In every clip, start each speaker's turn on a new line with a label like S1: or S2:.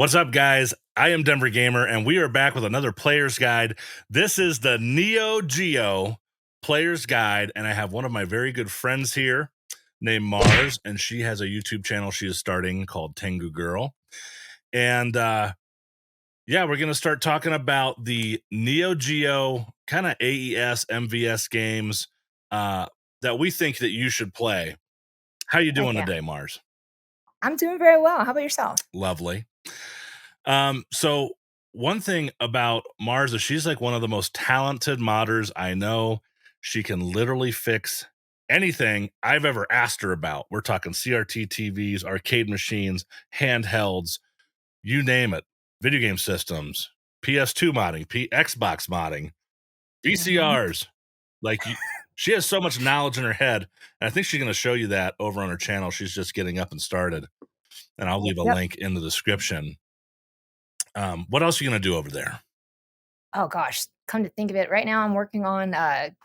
S1: What's up, guys? I am Denver Gamer, and we are back with another Player's Guide. This is the Neo Geo Player's Guide, and I have one of my very good friends here named Mars, and she has a YouTube channel she is starting called Tengu Girl. And yeah, we're going to start talking about the Neo Geo kind of AES MVS games that we think that you should play. How you doing today, Mars?
S2: I'm doing very well. How about yourself?
S1: Lovely. So one thing about Mars is she's like one of the most talented modders I know. She can literally fix anything I've ever asked her about. We're talking CRT TVs, arcade machines, handhelds, you name it, video game systems, PS2 modding, Xbox modding, VCRs. She has so much knowledge in her head, and I think she's going to show you that over on her channel. She's just getting up and started, and I'll leave a link in the description. What else are you going to do over there?
S2: Oh gosh, come to think of it, right now I'm working on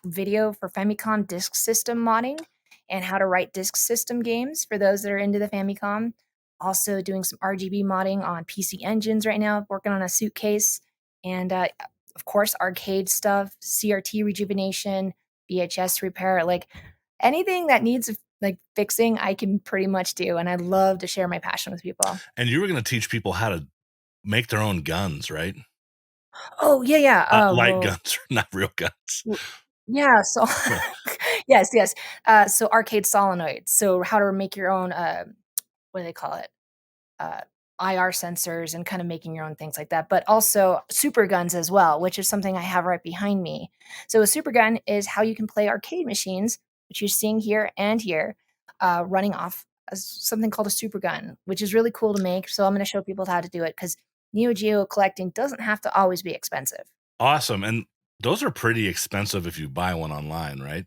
S2: video for Famicom disk system modding and how to write disk system games for those that are into the Famicom. Also doing some RGB modding on PC engines right now, working on a suitcase, and of course arcade stuff, CRT rejuvenation, VHS repair, like anything that needs like fixing, I can pretty much do, and I love to share my passion with people.
S1: And you were going to teach people how to make their own guns, right?
S2: Oh yeah.
S1: Light guns, not real guns.
S2: Yeah, so yes. So arcade solenoids. So how to make your own, what do they call it? Uh, IR sensors and kind of making your own things like that, but also super guns as well, which is something I have right behind me. So a super gun is how you can play arcade machines, which you're seeing here and here, running off as something called a super gun, which is really cool to make. So I'm going to show people how to do it because Neo Geo collecting doesn't have to always be expensive.
S1: Awesome. And those are pretty expensive if you buy one online, right?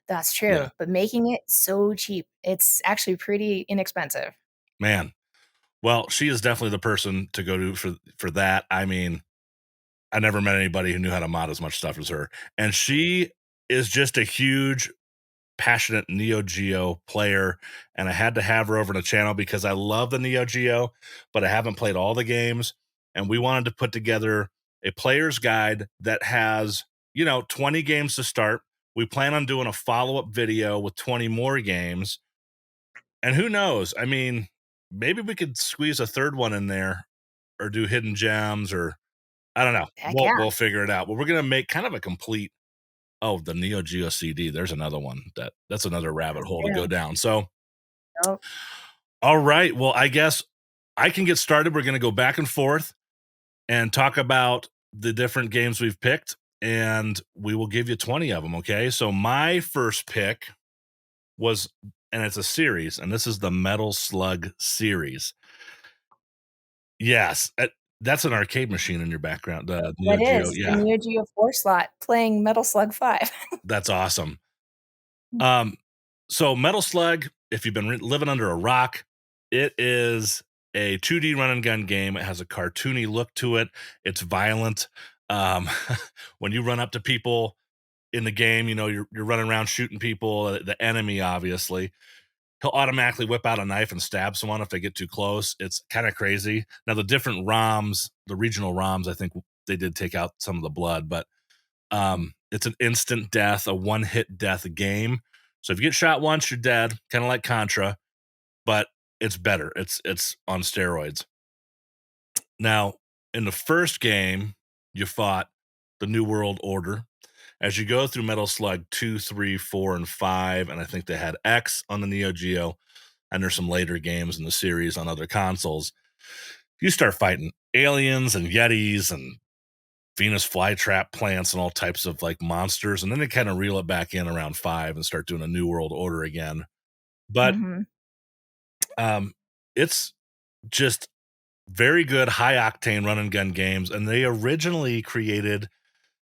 S2: That's true,
S1: Yeah.
S2: but making it so cheap, it's actually pretty inexpensive.
S1: Man. Well, she is definitely the person to go to for that. I mean, I never met anybody who knew how to mod as much stuff as her. And she is just a huge, passionate Neo Geo player. And I had to have her over on the channel because I love the Neo Geo, but I haven't played all the games. And we wanted to put together a player's guide that has, 20 games to start. We plan on doing a follow-up video with 20 more games. And who knows? I mean, maybe we could squeeze a third one in there or do hidden gems, or I don't know.
S2: Heck
S1: We'll
S2: yeah.
S1: we'll figure it out. But we're gonna make kind of a complete. Oh, the Neo Geo CD. There's another one that's another rabbit hole to go down. So,
S2: Nope.
S1: all right. Well, I guess I can get started. We're gonna go back and forth and talk about the different games we've picked, and we will give you 20 of them. Okay. So my first pick was, and it's a series, and this is the Metal Slug series. Yes, that's an arcade machine in your background. Neo
S2: That
S1: Geo,
S2: is the
S1: yeah,
S2: Neo Geo 4 slot playing Metal Slug 5.
S1: that's awesome. So Metal Slug, if you've been living under a rock, it is a 2D run and gun game. It has a cartoony look to it. It's violent. Um, when you run up to people in the game, you're running around shooting people. The enemy, obviously, he'll automatically whip out a knife and stab someone if they get too close. It's kind of crazy. Now, the different ROMs, the regional ROMs, I think they did take out some of the blood, but it's an instant death, a one-hit death game. So if you get shot once, you're dead, kind of like Contra, but it's better. It's on steroids. Now, in the first game, you fought the New World Order. As you go through Metal Slug 2, 3, 4, and 5, and I think they had X on the Neo Geo, and there's some later games in the series on other consoles, you start fighting aliens and Yetis and Venus flytrap plants and all types of like monsters. And then they kind of reel it back in around 5 and start doing a New World Order again. But it's just very good high octane run and gun games. And they originally created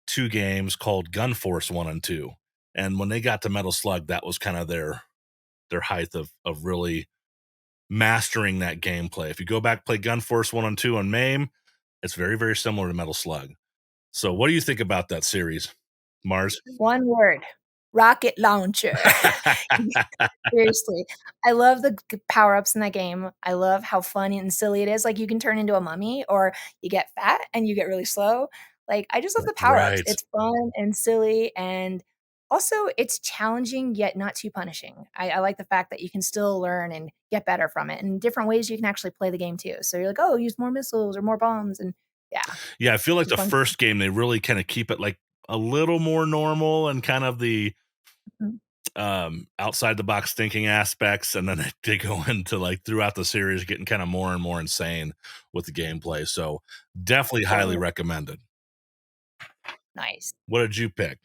S1: 2 games called Gun Force 1 and 2. And when they got to Metal Slug, that was kind of their height of really mastering that gameplay. If you go back, play Gun Force 1 and 2 on MAME, it's very, very similar to Metal Slug. So what do you think about that series, Mars?
S2: One word, rocket launcher. Seriously. I love the power-ups in that game. I love how funny and silly it is, like, you can turn into a mummy, or you get fat and you get really slow. Like, I just love the power-ups.
S1: Right.
S2: It's fun and silly, and also it's challenging, yet not too punishing. I like the fact that you can still learn and get better from it, and different ways you can actually play the game too. So you're like, "Oh, use more missiles or more bombs," and yeah,
S1: Yeah, I feel like
S2: it's a
S1: the
S2: fun game.
S1: first game, they really kinda keep it, like, a little more normal and kind of the,
S2: Mhm.
S1: outside the box thinking aspects, and then they go into, like, throughout the series, getting kinda more and more insane with the gameplay, so definitely highly
S2: Totally.
S1: recommended.
S2: Nice.
S1: What did you pick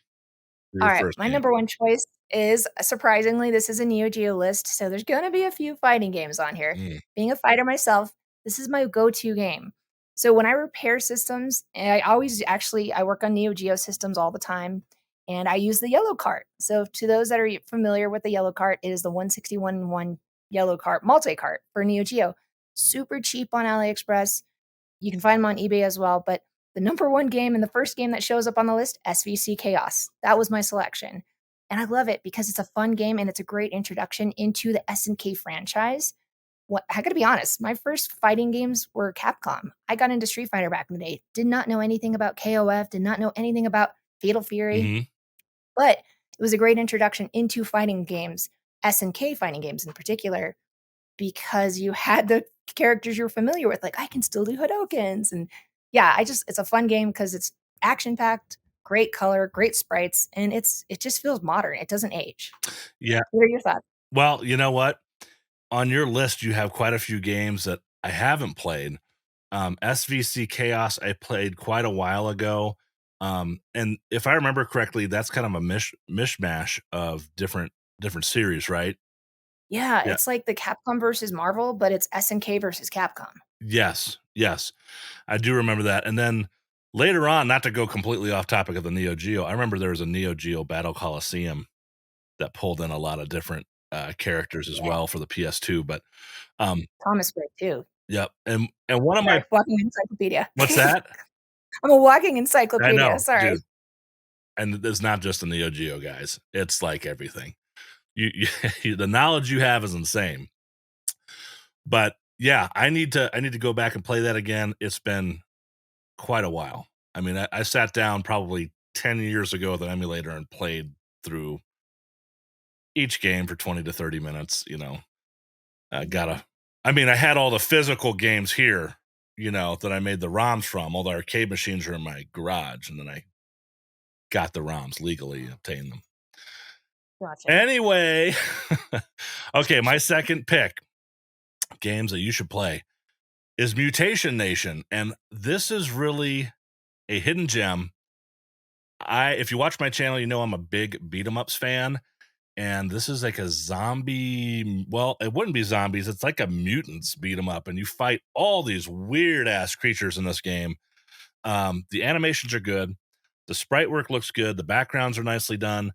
S1: for your
S2: Alright,
S1: first
S2: my
S1: game?
S2: number 1 choice is surprisingly, this is a Neo Geo list, so there's gonna be a few fighting games on here.
S1: Mm,
S2: Being a fighter myself, this is my go-to game. So when I repair systems, and I always actually I work on Neo Geo systems all the time, and I use the yellow cart. So to those that are familiar with the yellow cart, it is the 161 yellow cart, multi-cart for Neo Geo. Super cheap on AliExpress. You can find them on eBay as well, but the number 1 game and the first game that shows up on the list, SVC Chaos. That was my selection. And I love it because it's a fun game and it's a great introduction into the SNK franchise. What I gotta be honest, my first fighting games were Capcom. I got into Street Fighter back in the day. Did not know anything about KOF, did not know anything about Fatal Fury,
S1: mhm.
S2: but it was a great introduction into fighting games, SNK fighting games in particular, because you had the characters you're familiar with, like, I can still do Hadokens, and yeah, I just it's a fun game because it's action-packed, great color, great sprites, and it just feels modern, it doesn't age.
S1: Yeah,
S2: What are your thoughts?
S1: well, you know what? On your list, you have quite a few games that I haven't played. SVC Chaos, I played quite a while ago. And if I remember correctly, that's kind of a mishmash of different series, right?
S2: Yeah,
S1: Yeah.
S2: it's like the Capcom versus Marvel, but it's SNK versus Capcom.
S1: Yes. Yes. I do remember that. And then later on, not to go completely off topic of the Neo Geo, I remember there was a Neo Geo Battle Coliseum that pulled in a lot of different characters as
S2: Yeah,
S1: well for the PS2. But um,
S2: Thomas Wright too.
S1: yep. And one of my
S2: Sorry, walking encyclopedia.
S1: what's that?
S2: I'm a walking
S1: I
S2: encyclopedia,
S1: know,
S2: sorry.
S1: dude. And it's not just the Neo Geo guys. It's like everything. The knowledge you have is insane. But yeah, I need to go back and play that again. It's been quite a while. I mean, I sat down probably 10 years ago with an emulator and played through each game for 20 to 30 minutes, I gotta I mean, I had all the physical games here, that I made the ROMs from. All the arcade machines are in my garage, and then I got the ROMs legally, obtained them.
S2: Gotcha.
S1: Anyway, okay, my second pick, games that you should play, is Mutation Nation, and this is really a hidden gem. If you watch my channel, you know I'm a big beat 'em ups fan, and this is like a zombie. Well, it wouldn't be zombies. It's like a mutants beat 'em up, and you fight all these weird ass creatures in this game. The animations are good. The sprite work looks good. The backgrounds are nicely done.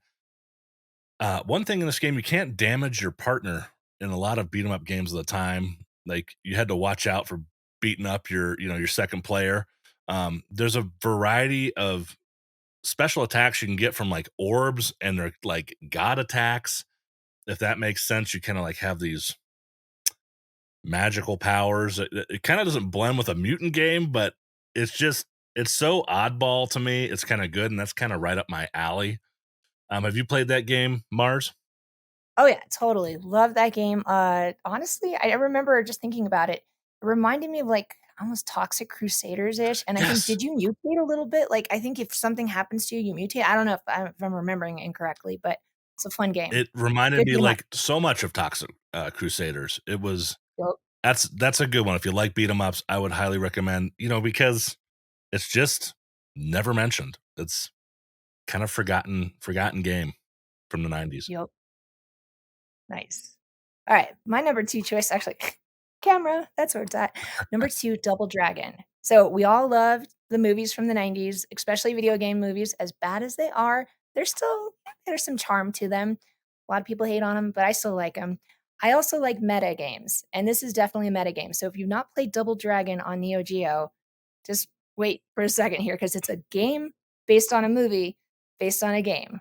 S1: One thing in this game, you can't damage your partner in a lot of beat 'em up games of the time. Like you had to watch out for beating up your second player. There's a variety of special attacks you can get from like orbs, and they're like god attacks. If that makes sense, you kind of like have these magical powers. It kind of doesn't blend with a mutant game, but it's so oddball to me. It's kind of good, and that's kind of right up my alley. Have you played that game, Mars?
S2: Oh, yeah, totally. Love that game. Honestly, I remember just thinking about it. It reminded me of, like, almost Toxic Crusaders-ish, and I think
S1: Yes.
S2: did you mutate a little bit? Like, I think if something happens to you, you mutate. I don't know if I'm remembering it incorrectly, but it's a fun game.
S1: It reminded
S2: Good
S1: me
S2: beat 'em up.
S1: like so much of Toxic Crusaders. It was
S2: Yup.
S1: that's a good one. If you like beat 'em ups, I would highly recommend. Because it's just never mentioned. It's kind of forgotten game from the 90s.
S2: Yup. Nice. Alright, my number 2 choice actually camera, that's where it's at. Number 2, Double Dragon. So, we all loved the movies from the '90s, especially video game movies. As bad as they are, there's some charm to them. A lot of people hate on them, but I still like them. I also like meta games, and this is definitely a meta game. So, if you've not played Double Dragon on Neo Geo, just wait for a second here because it's a game based on a movie, based on a game.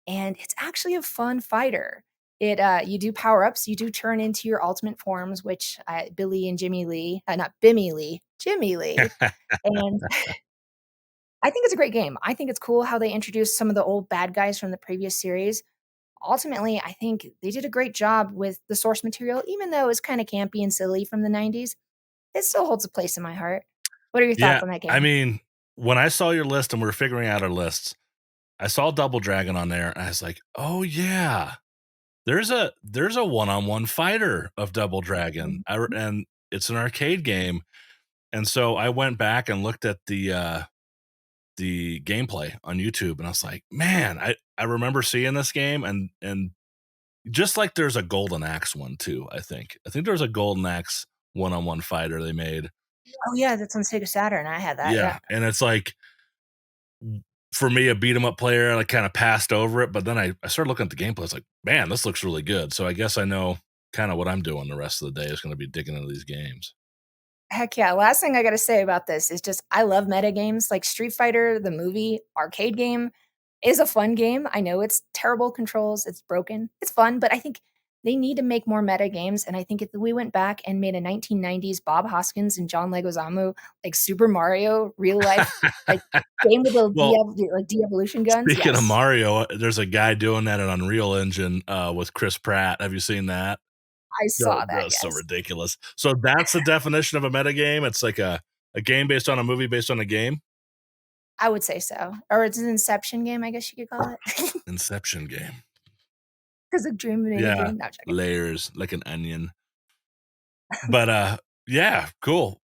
S2: and it's actually a fun fighter. You do power ups, you do turn into your ultimate forms, which Billy and Jimmy Lee, not Bimmy Lee, Jimmy Lee, and I think it's a great game. I think it's cool how they introduced some of the old bad guys from the previous series. Ultimately, I think they did a great job with the source material, even though it was kind of campy and silly from the 90s. It still holds a place in my heart. What are your thoughts
S1: Yeah,
S2: on that
S1: I
S2: game?
S1: mean, when I saw your list and we are figuring out our lists, I saw Double Dragon on there, and I was like, "Oh yeah, there's a one-on-one fighter of Double Dragon."
S2: Mhm.
S1: And it's an arcade game, and so I went back and looked at the gameplay on YouTube, and I was like, "Man, I remember seeing this game," and just like there's a Golden Axe one too, I think there's a Golden Axe one-on-one fighter they made.
S2: Oh, yeah, that's on Sega Saturn. I had that, yeah.
S1: Yeah, and it's like, for me, a beat 'em up player, and I kinda passed over it, but then I started looking at the gameplay, it's like, "Man, this looks really good." So I guess I know kinda what I'm doing the rest of the day is gonna be digging into these games.
S2: Heck yeah. Last thing I gotta say about this is just I love meta games, like Street Fighter, the movie, arcade game is a fun game. I know it's terrible controls, it's broken, it's fun, but I think they need to make more meta games, and I think if we went back and made a 1990s Bob Hoskins and John Leguizamo, like Super Mario real life, like, game with the
S1: Well,
S2: de-evolution guns,
S1: speaking of
S2: yes.
S1: Mario, there's a guy doing that in Unreal Engine, with Chris Pratt. Have you seen that?
S2: I saw that,
S1: That's so
S2: yes.
S1: ridiculous. So that's the definition of a metagame? It's like a game based on a movie based on a game?
S2: I would say so, or it's an Inception game, I guess you could call it, because
S1: Inception game.
S2: a dream within a
S1: Yeah,
S2: dream, no, I'm joking.
S1: layers like an onion. But, yeah, cool.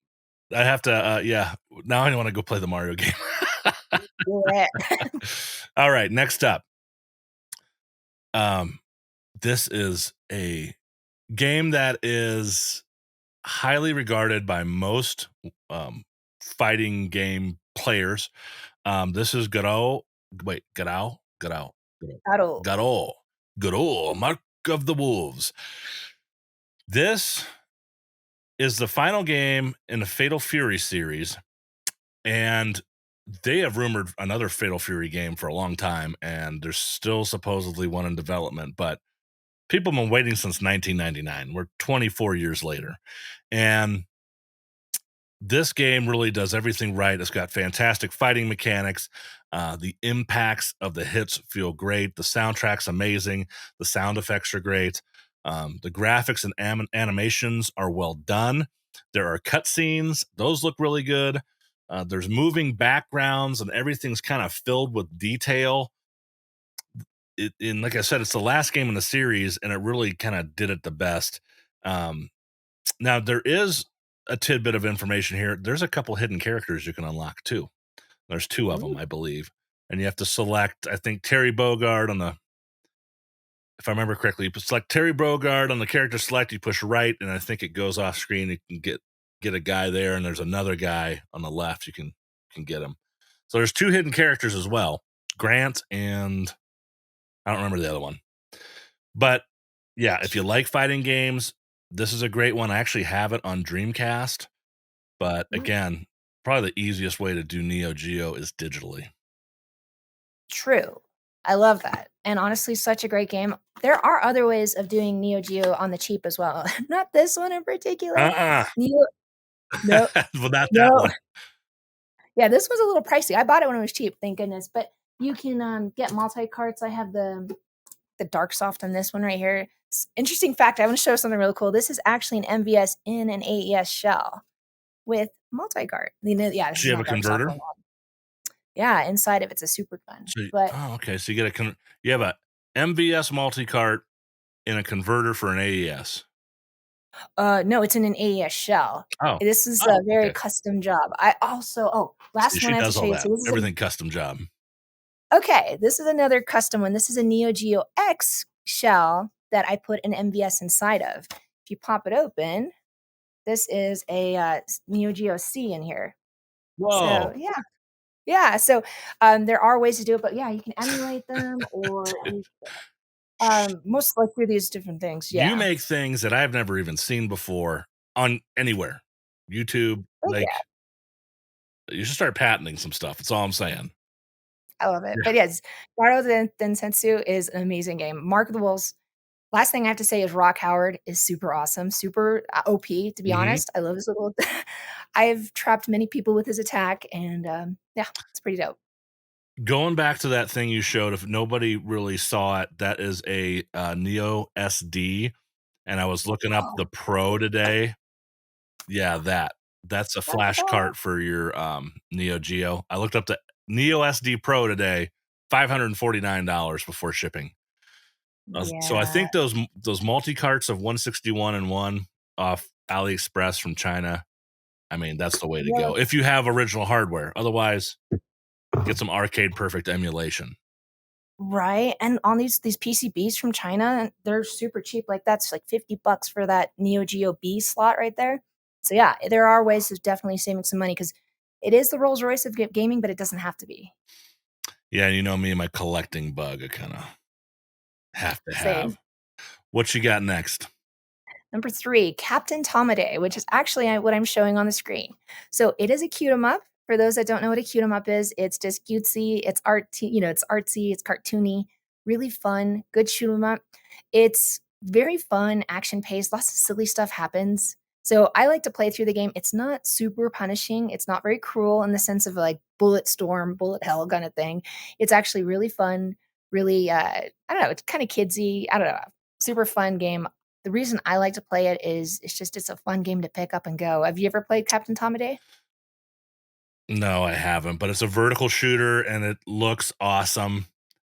S1: I have to, yeah, now I wanna go play the Mario game.
S2: Yeah.
S1: Alright, next up. Um, this is a game that is highly regarded by most, fighting game players. This is Garou wait, Garou? Garou. Garou.
S2: Battle.
S1: Garou. Garou, Mark of the Wolves. This is the final game in the Fatal Fury series, and they have rumored another Fatal Fury game for a long time, and there's still supposedly one in development, but people have been waiting since 1999. We're 24 years later. And this game really does everything right. It's got fantastic fighting mechanics. The impacts of the hits feel great. The soundtrack's amazing. The sound effects are great. The graphics and animations are well done. There are cutscenes; those look really good. There's moving backgrounds, and everything's kind of filled with detail. And like I said, it's the last game in the series, and it really kind of did it the best. Um, Now there is a tidbit of information here. There's a couple hidden characters you can unlock too. There's two of them,
S2: Ooh,
S1: I believe, and you have to select. I think Terry Bogard on the, if I remember correctly, you select Terry Bogard on the character select. You push right, and I think it goes off screen. You can get a guy there, and there's another guy on the left. You can get him. So there's two hidden characters as well, Grant and I don't remember the other one. But yeah, if you like fighting games, this is a great one. I actually have it on Dreamcast. But
S2: ooh,
S1: again, probably the easiest way to do Neo Geo is digitally.
S2: true. I love that, and honestly, such a great game. There are other ways of doing Neo Geo on the cheap as well. Not this one in particular.
S1: Uh-uh.
S2: Neo no,
S1: Well, not that
S2: no.
S1: one.
S2: Yeah, this was a little pricey. I bought it when it was cheap, thank goodness, but you can, get multi-carts. I have the dark soft on this one right here. Interesting fact, I wanna show something really cool. This is actually an MVS in an AES shell with multi-cart. Yeah, this
S1: So
S2: is
S1: you have a
S2: not dark soft
S1: converter?
S2: one. Yeah, inside of it's a super gun,
S1: So
S2: but
S1: okay, so you get you have a MVS multi-cart in a converter for an AES.
S2: No, it's in an AES shell.
S1: Oh.
S2: This is
S1: Oh,
S2: a very
S1: okay.
S2: custom job. I also
S1: See,
S2: last one
S1: she
S2: I have to
S1: does
S2: show
S1: all
S2: you.
S1: that.
S2: So this is
S1: Everything custom job.
S2: okay, this is another custom one. This is a Neo Geo X shell that I put an MVS inside of. If you pop it open, this is a, Neo Geo C in here. So,
S1: Whoa.
S2: yeah. Yeah, so, there are ways to do it, but yeah, you can emulate them or most like through these different things,
S1: You
S2: yeah.
S1: make things that I've never even seen before on anywhere. YouTube,
S2: Oh,
S1: like,
S2: yeah.
S1: you should start patenting some stuff, that's all I'm saying.
S2: I love it.
S1: Yeah.
S2: But yes, Garou Densetsu is an amazing game. Mark of the Wolves. Last thing I have to say is Rock Howard is super awesome, super OP, to be
S1: Mhm.
S2: honest. I love his little I've trapped many people with his attack, and, yeah, it's pretty dope.
S1: Going back to that thing you showed, if nobody really saw it, that is a, Neo SD, and I was looking up
S2: Oh,
S1: the Pro today. Yeah, that. That's a
S2: what
S1: flash
S2: the
S1: cart for your, Neo Geo. I looked up the Neo SD Pro today, $549 before shipping. So I
S2: Yeah,
S1: think those multi-carts of 161 and 1 off AliExpress from China, I mean, that's the way to
S2: yeah,
S1: go, if
S2: that's
S1: you have original hardware. Otherwise, get some arcade perfect emulation.
S2: right, and on these PCBs from China, they're super cheap, like, that's like $50 for that Neo Geo B slot right there. So, yeah, there are ways of definitely saving some money because it is the Rolls Royce of gaming, but it doesn't have to be.
S1: Yeah, you know me and my collecting bug, I kinda have to have.
S2: Same.
S1: What you got next?
S2: Number 3, Captain Tomaday, which is actually what I'm showing on the screen. So it is a cute 'em up. For those that don't know what a cute 'em up is, it's just cutesy, it's it's artsy, it's cartoony, really fun, good shoot 'em up. It's very fun, action paced, lots of silly stuff happens. So I like to play through the game. It's not super punishing. It's not very cruel in the sense of like bullet storm, bullet hell kind of thing. It's actually really fun, really I don't know, it's kind of kidsy. I don't know. Super fun game. The reason I like to play it is it's a fun game to pick up and go. Have you ever played Captain Tomaday?
S1: No, I haven't, but it's a vertical shooter and it looks awesome.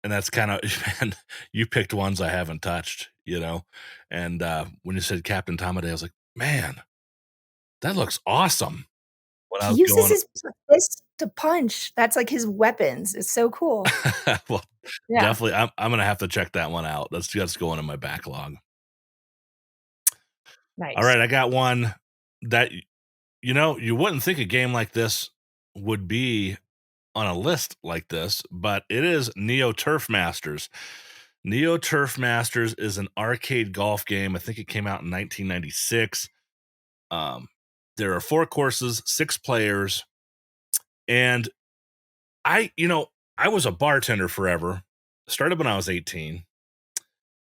S1: And that's kind of man, you picked ones I haven't touched, you know. And when you said Captain Tomaday, I was like, man, that looks awesome. When I
S2: He
S1: was
S2: uses
S1: going,
S2: his fist to punch. That's like his weapons. It's so cool.
S1: well,
S2: Yeah,
S1: definitely, I'm gonna have to check that one out. That's going in my backlog. All
S2: nice.
S1: right, I got one that you wouldn't think a game like this would be on a list like this, but it is Neo Turf Masters. Neo Turf Masters is an arcade golf game. I think it came out in 1996. Um, there are 4 courses, 6 players, and I was a bartender forever. Started when I was 18,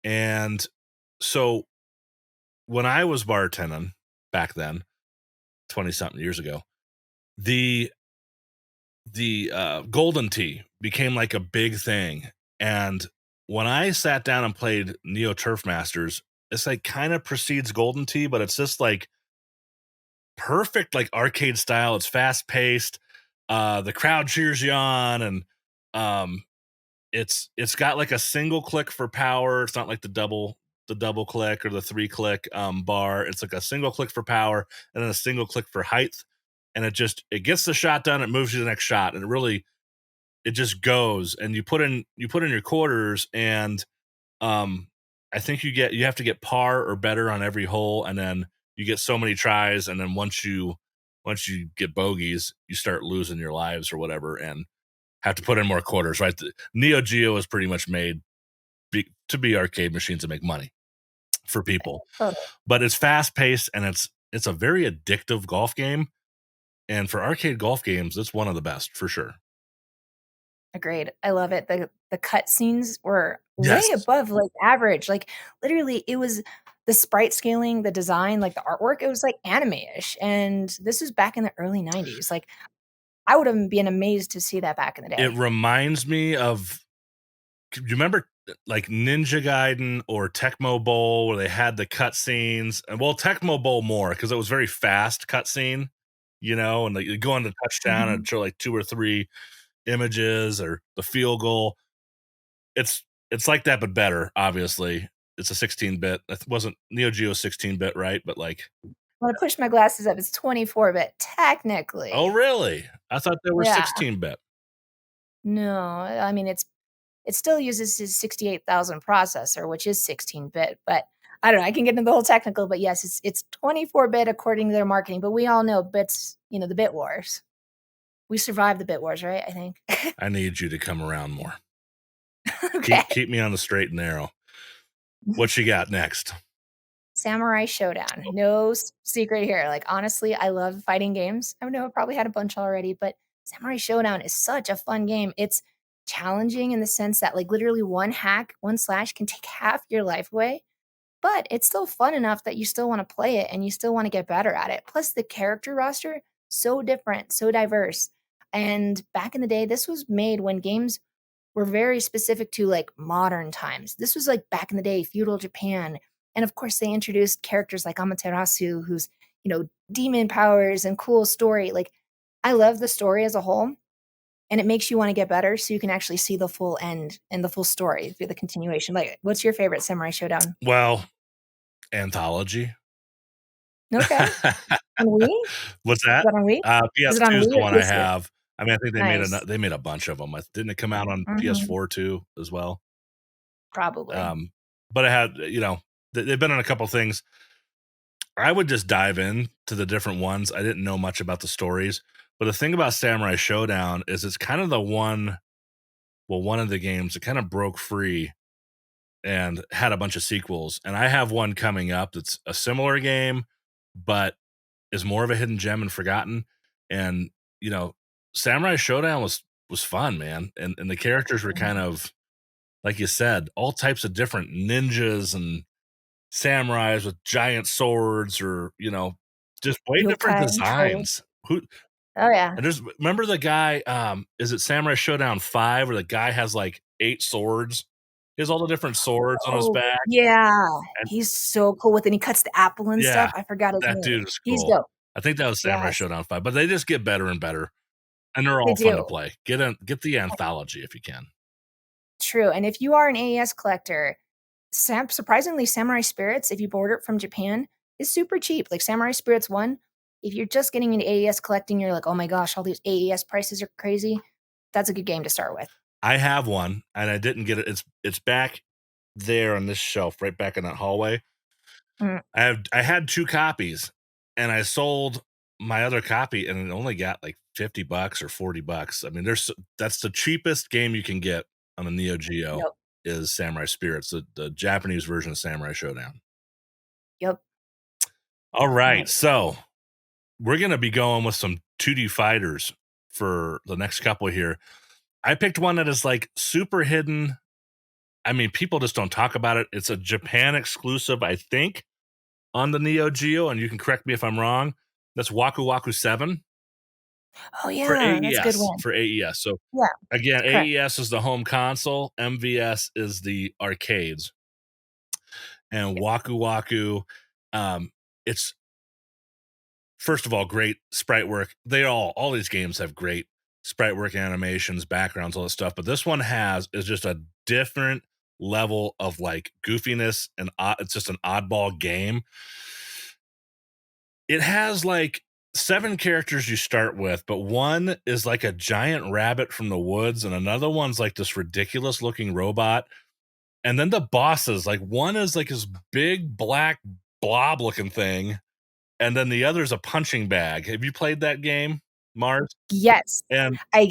S1: and so when I was bartending back then, 20 something years ago, the golden tee became like a big thing. And when I sat down and played Neo Turf Masters, it's like kind of precedes golden tee, but it's just like perfect, like arcade style. It's fast paced. The crowd cheers you on, and um, it's got like a single click for power. It's not like the double click or the 3 click bar. It's like a single click for power and then a single click for height. And it gets the shot done. It moves you to the next shot, and it just goes. And you put in your quarters, and um, I think you have to get par or better on every hole, and then you get so many tries, and then once you get bogeys, you start losing your lives or whatever, and have to put in more quarters. Right, the Neo Geo is pretty much made to be arcade machines to make money for people,
S2: Totally.
S1: but it's fast paced and it's a very addictive golf game. And for arcade golf games, it's one of the best for sure.
S2: Agreed. I love it. The cutscenes were way
S1: Yes,
S2: above, like, average. Like, literally, it was the sprite scaling, the design, like, the artwork, it was, like, anime-ish, and this was back in the early '90s. Like, I would have been amazed to see that back in the
S1: it
S2: day.
S1: reminds me of. Do you remember like Ninja Gaiden or Tecmo Bowl where they had the cutscenes? And well, Tecmo Bowl more because it was very fast cutscene, and like you go on the touchdown and
S2: Mhm.
S1: show like 2 or 3 images or the field goal. It's like that, but better. Obviously, it's a 16-bit. It wasn't Neo Geo 16-bit, right? But like,
S2: When I push my glasses up, it's 24-bit,
S1: oh
S2: technically.
S1: really? I thought they were
S2: Yeah.
S1: 16-bit.
S2: No, I mean, it still uses his 68,000 processor, which is 16-bit, but I don't know, I can get into the whole technical, but yes, it's 24-bit according to their marketing, but we all know bits, the bit wars. We survived the bit wars, right? I think.
S1: I need you to come around more. Keep
S2: Okay.
S1: keep me on the straight and narrow. What you got next?
S2: Samurai Showdown. No secret here. Like, honestly, I love fighting games. I know I probably had a bunch already, but Samurai Showdown is such a fun game. challenging in the sense that like literally one hack, one slash can take half your life away, but it's still fun enough that you still want to play it and you still want to get better at it. Plus the character roster, so different, so diverse. And back in the day, this was made when games were very specific to like modern times. This was like back in the day, feudal Japan. And of course, they introduced characters like Amaterasu, who's, demon powers and cool story. Like, I love the story as a whole, and it makes you want to get better so you can actually see the full end and the full story through the continuation. Like, what's your favorite Samurai Showdown?
S1: Well, Anthology.
S2: Okay. On Wii?
S1: What's
S2: Is
S1: that?
S2: that on Wii? Is it on
S1: PS2 is
S2: Wii
S1: the
S2: or
S1: one I
S2: PS3?
S1: have. I mean, I think
S2: Nice.
S1: they made a bunch of them. Didn't it come out on
S2: Mhm.
S1: PS4 too as well?
S2: Probably.
S1: But I had, they've been on a couple things. I would just dive in to the different ones. I didn't know much about the stories, but the thing about Samurai Showdown is it's kind of one of the games that kind of broke free and had a bunch of sequels. And I have one coming up that's a similar game, but is more of a hidden gem and forgotten. And you know, Samurai Showdown was fun, man. And the characters were kind
S2: Mhm.
S1: of like you said, all types of different ninjas and samurais with giant swords, or just way different
S2: Yokai trolls.
S1: designs. Who
S2: Oh, yeah.
S1: and there's remember the guy? Is it Samurai Showdown 5 where the guy has like 8 swords? He has all the different swords on his
S2: Oh,
S1: back,
S2: yeah.
S1: and
S2: He's so cool with and he cuts the apple and
S1: yeah,
S2: stuff. I forgot his
S1: that
S2: name.
S1: dude is
S2: He's
S1: cool.
S2: dope.
S1: I think that was Samurai
S2: Yes,
S1: Showdown 5, but they just get better and better, and they're
S2: they
S1: all fun to
S2: do.
S1: play. Get the anthology if you can.
S2: True, and if you are an AES collector, surprisingly, Samurai Spirits, if you order it from Japan, is super cheap. Like Samurai Spirits 1, if you're just getting into AES collecting, you're like, "Oh my gosh, all these AES prices are crazy." That's a good game to start with.
S1: I have one, and I didn't get it. It's back there on this shelf, right back in that hallway.
S2: Mm,
S1: I had 2 copies, and I sold my other copy, and it only got like $50 or $40. I mean, that's the cheapest game you can get on a Neo Geo
S2: yep,
S1: is Samurai Spirits, the Japanese version of Samurai Showdown.
S2: yep.
S1: All right,
S2: Nice.
S1: so we're gonna be going with some 2D fighters for the next couple here. I picked one that is like super hidden. I mean, people just don't talk about it. It's a Japan exclusive, I think, on the Neo Geo, and you can correct me if I'm wrong. That's Waku Waku 7
S2: Oh,
S1: for
S2: yeah, that's a good
S1: AES.
S2: one.
S1: For AES. So
S2: Yeah,
S1: again,
S2: correct.
S1: AES is the home console, MVS is the arcades, and Waku Waku. It's first of all great sprite work. All these games have great sprite work, animations, backgrounds, all that stuff. But this one is just a different level of like goofiness, and it's just an oddball game. It has like 7 characters you start with, but one is like a giant rabbit from the woods, and another one's like this ridiculous looking robot. And then the bosses, like one is like this big black blob looking thing, and then the other is a punching bag. Have you played that game, Mars?
S2: Yes,
S1: And
S2: I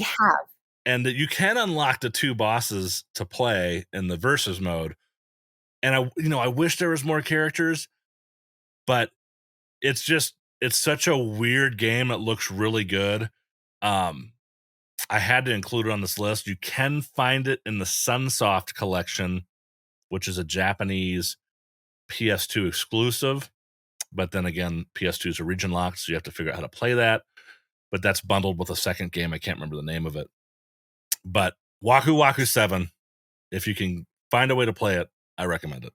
S2: have.
S1: that you can unlock the 2 bosses to play in the versus mode. And I wish there was more characters, but it's such a weird game. It looks really good. Um, I had to include it on this list. You can find it in the Sunsoft collection, which is a Japanese PS2 exclusive. But then again, PS2 is a region locked, so you have to figure out how to play that. But that's bundled with a second game. I can't remember the name of it. But Waku Waku 7, if you can find a way to play it, I recommend it.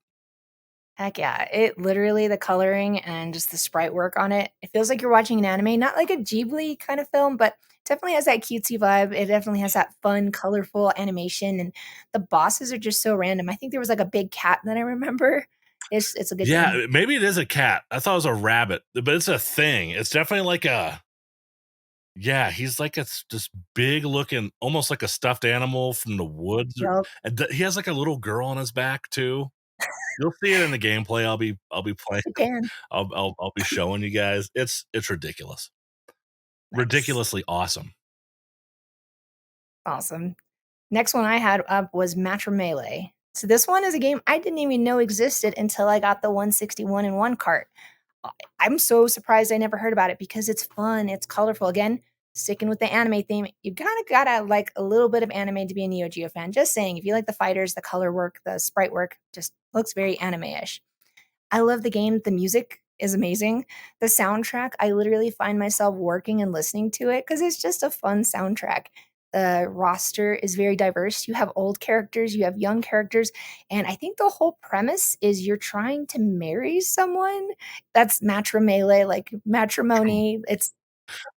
S2: Heck yeah. It literally the coloring and just the sprite work on it, it feels like you're watching an anime, not like a Ghibli kind of film, but definitely has that cutesy vibe. It definitely has that fun, colorful animation, and the bosses are just so random. I think there was like a big cat that I remember. It's a good game.
S1: Yeah, maybe it is a cat. I thought it was a rabbit, but it's a thing. It's definitely like yeah, he's like this big looking, almost like a stuffed animal from the woods.
S2: Yup,
S1: And he has like a little girl on his back too. You'll see it in the gameplay. I'll be playing.
S2: Japan.
S1: I'll be showing you guys. It's ridiculous,
S2: Nice.
S1: ridiculously awesome.
S2: Awesome. Next one I had up was Matrimelee. So this one is a game I didn't even know existed until I got the 161 in one cart. I'm so surprised I never heard about it because it's fun, it's colorful. Again, sticking with the anime theme, you kind of gotta like a little bit of anime to be a Neo Geo fan. Just saying, if you like the fighters, the color work, the sprite work, just looks very anime-ish. I love the game. The music is amazing. The soundtrack, I literally find myself working and listening to it because it's just a fun soundtrack. The roster is very diverse. You have old characters, you have young characters, and I think the whole premise is you're trying to marry someone. That's Matrimelee, like matrimony. It's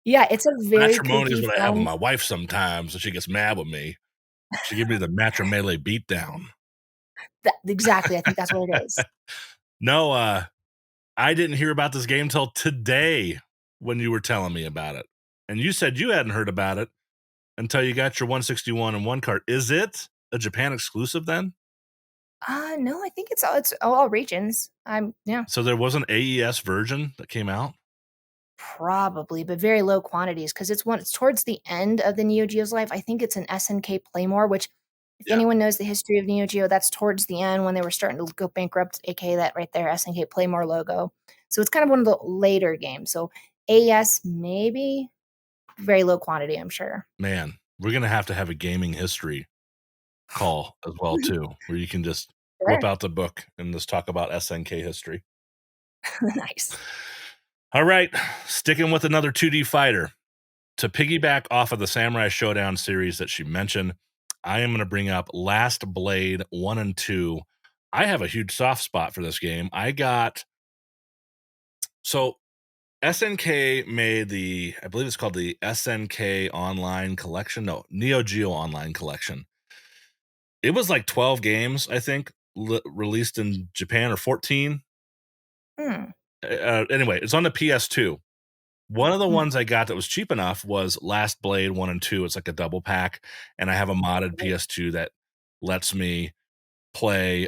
S2: yeah, it's a very
S1: Matrimony is
S2: kooky,
S1: what I have with
S2: fun.
S1: my wife sometimes, and she gets mad with me. She gives me the Matrimelee beatdown.
S2: Exactly, I think that's what it is.
S1: No, I didn't hear about this game till today when you were telling me about it. And you said you hadn't heard about it until you got your 161 and one cart. Is it a Japan exclusive then?
S2: No, I think it's all regions. Yeah.
S1: So there was an AES version that came out?
S2: Probably, but very low quantities because it's towards the end of the Neo Geo's life. I think it's an SNK Playmore, which if
S1: Yeah.
S2: anyone knows the history of Neo Geo, that's towards the end when they were starting to go bankrupt, aka that right there, SNK Playmore logo. So it's kind of one of the later games. So AES maybe very low quantity, I'm sure.
S1: Man, we're gonna have to have a gaming history call as well too, where you can just whip
S2: Sure.
S1: out the book and just talk about SNK history.
S2: Nice.
S1: All right, sticking with another 2D fighter. To piggyback off of the Samurai Showdown series that she mentioned, I am going to bring up Last Blade 1 and 2. I have a huge soft spot for this game. So SNK made I believe it's called the SNK Online Collection. No, Neo Geo Online Collection. It was like 12 games, I think, released in Japan, or 14.
S2: Hmm.
S1: Anyway, it's on the PS2. One of the
S2: Hmm.
S1: ones I got that was cheap enough was Last Blade 1 and 2. It's like a double pack, and I have a modded PS2 that lets me play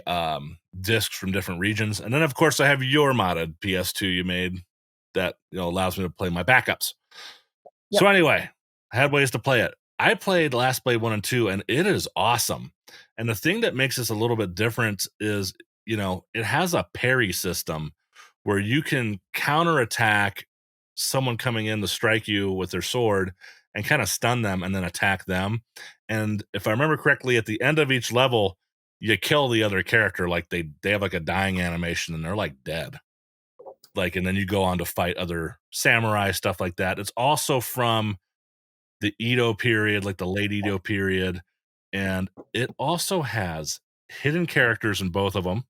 S1: discs from different regions. And then of course I have your modded PS2 you made that allows me to play my backups. So
S2: Yep.
S1: anyway, I had ways to play it. I played Last Blade 1 and 2 and it is awesome. And the thing that makes this a little bit different is, it has a parry system where you can counterattack someone coming in to strike you with their sword and kind of stun them and then attack them. And if I remember correctly, at the end of each level, you kill the other character. Like they have like a dying animation and they're like dead. Like, and then you go on to fight other samurai, stuff like that. It's also from the Edo period, like the late Edo period. And it also has hidden characters in both of them.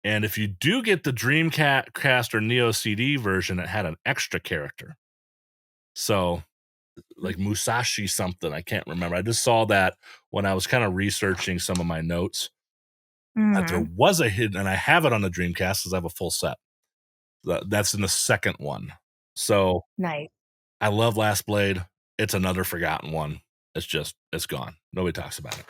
S1: And if you do get the Dreamcast or Neo CD version, it had an extra character. So, like Musashi something, I can't remember. I just saw that when I was kind of researching some of my notes that there
S2: Hmm.
S1: was a hidden, and I have it on the Dreamcast because I have a full set. That's in the second one. So
S2: Nice.
S1: I love Last Blade. It's another forgotten one. It's gone. Nobody talks about it.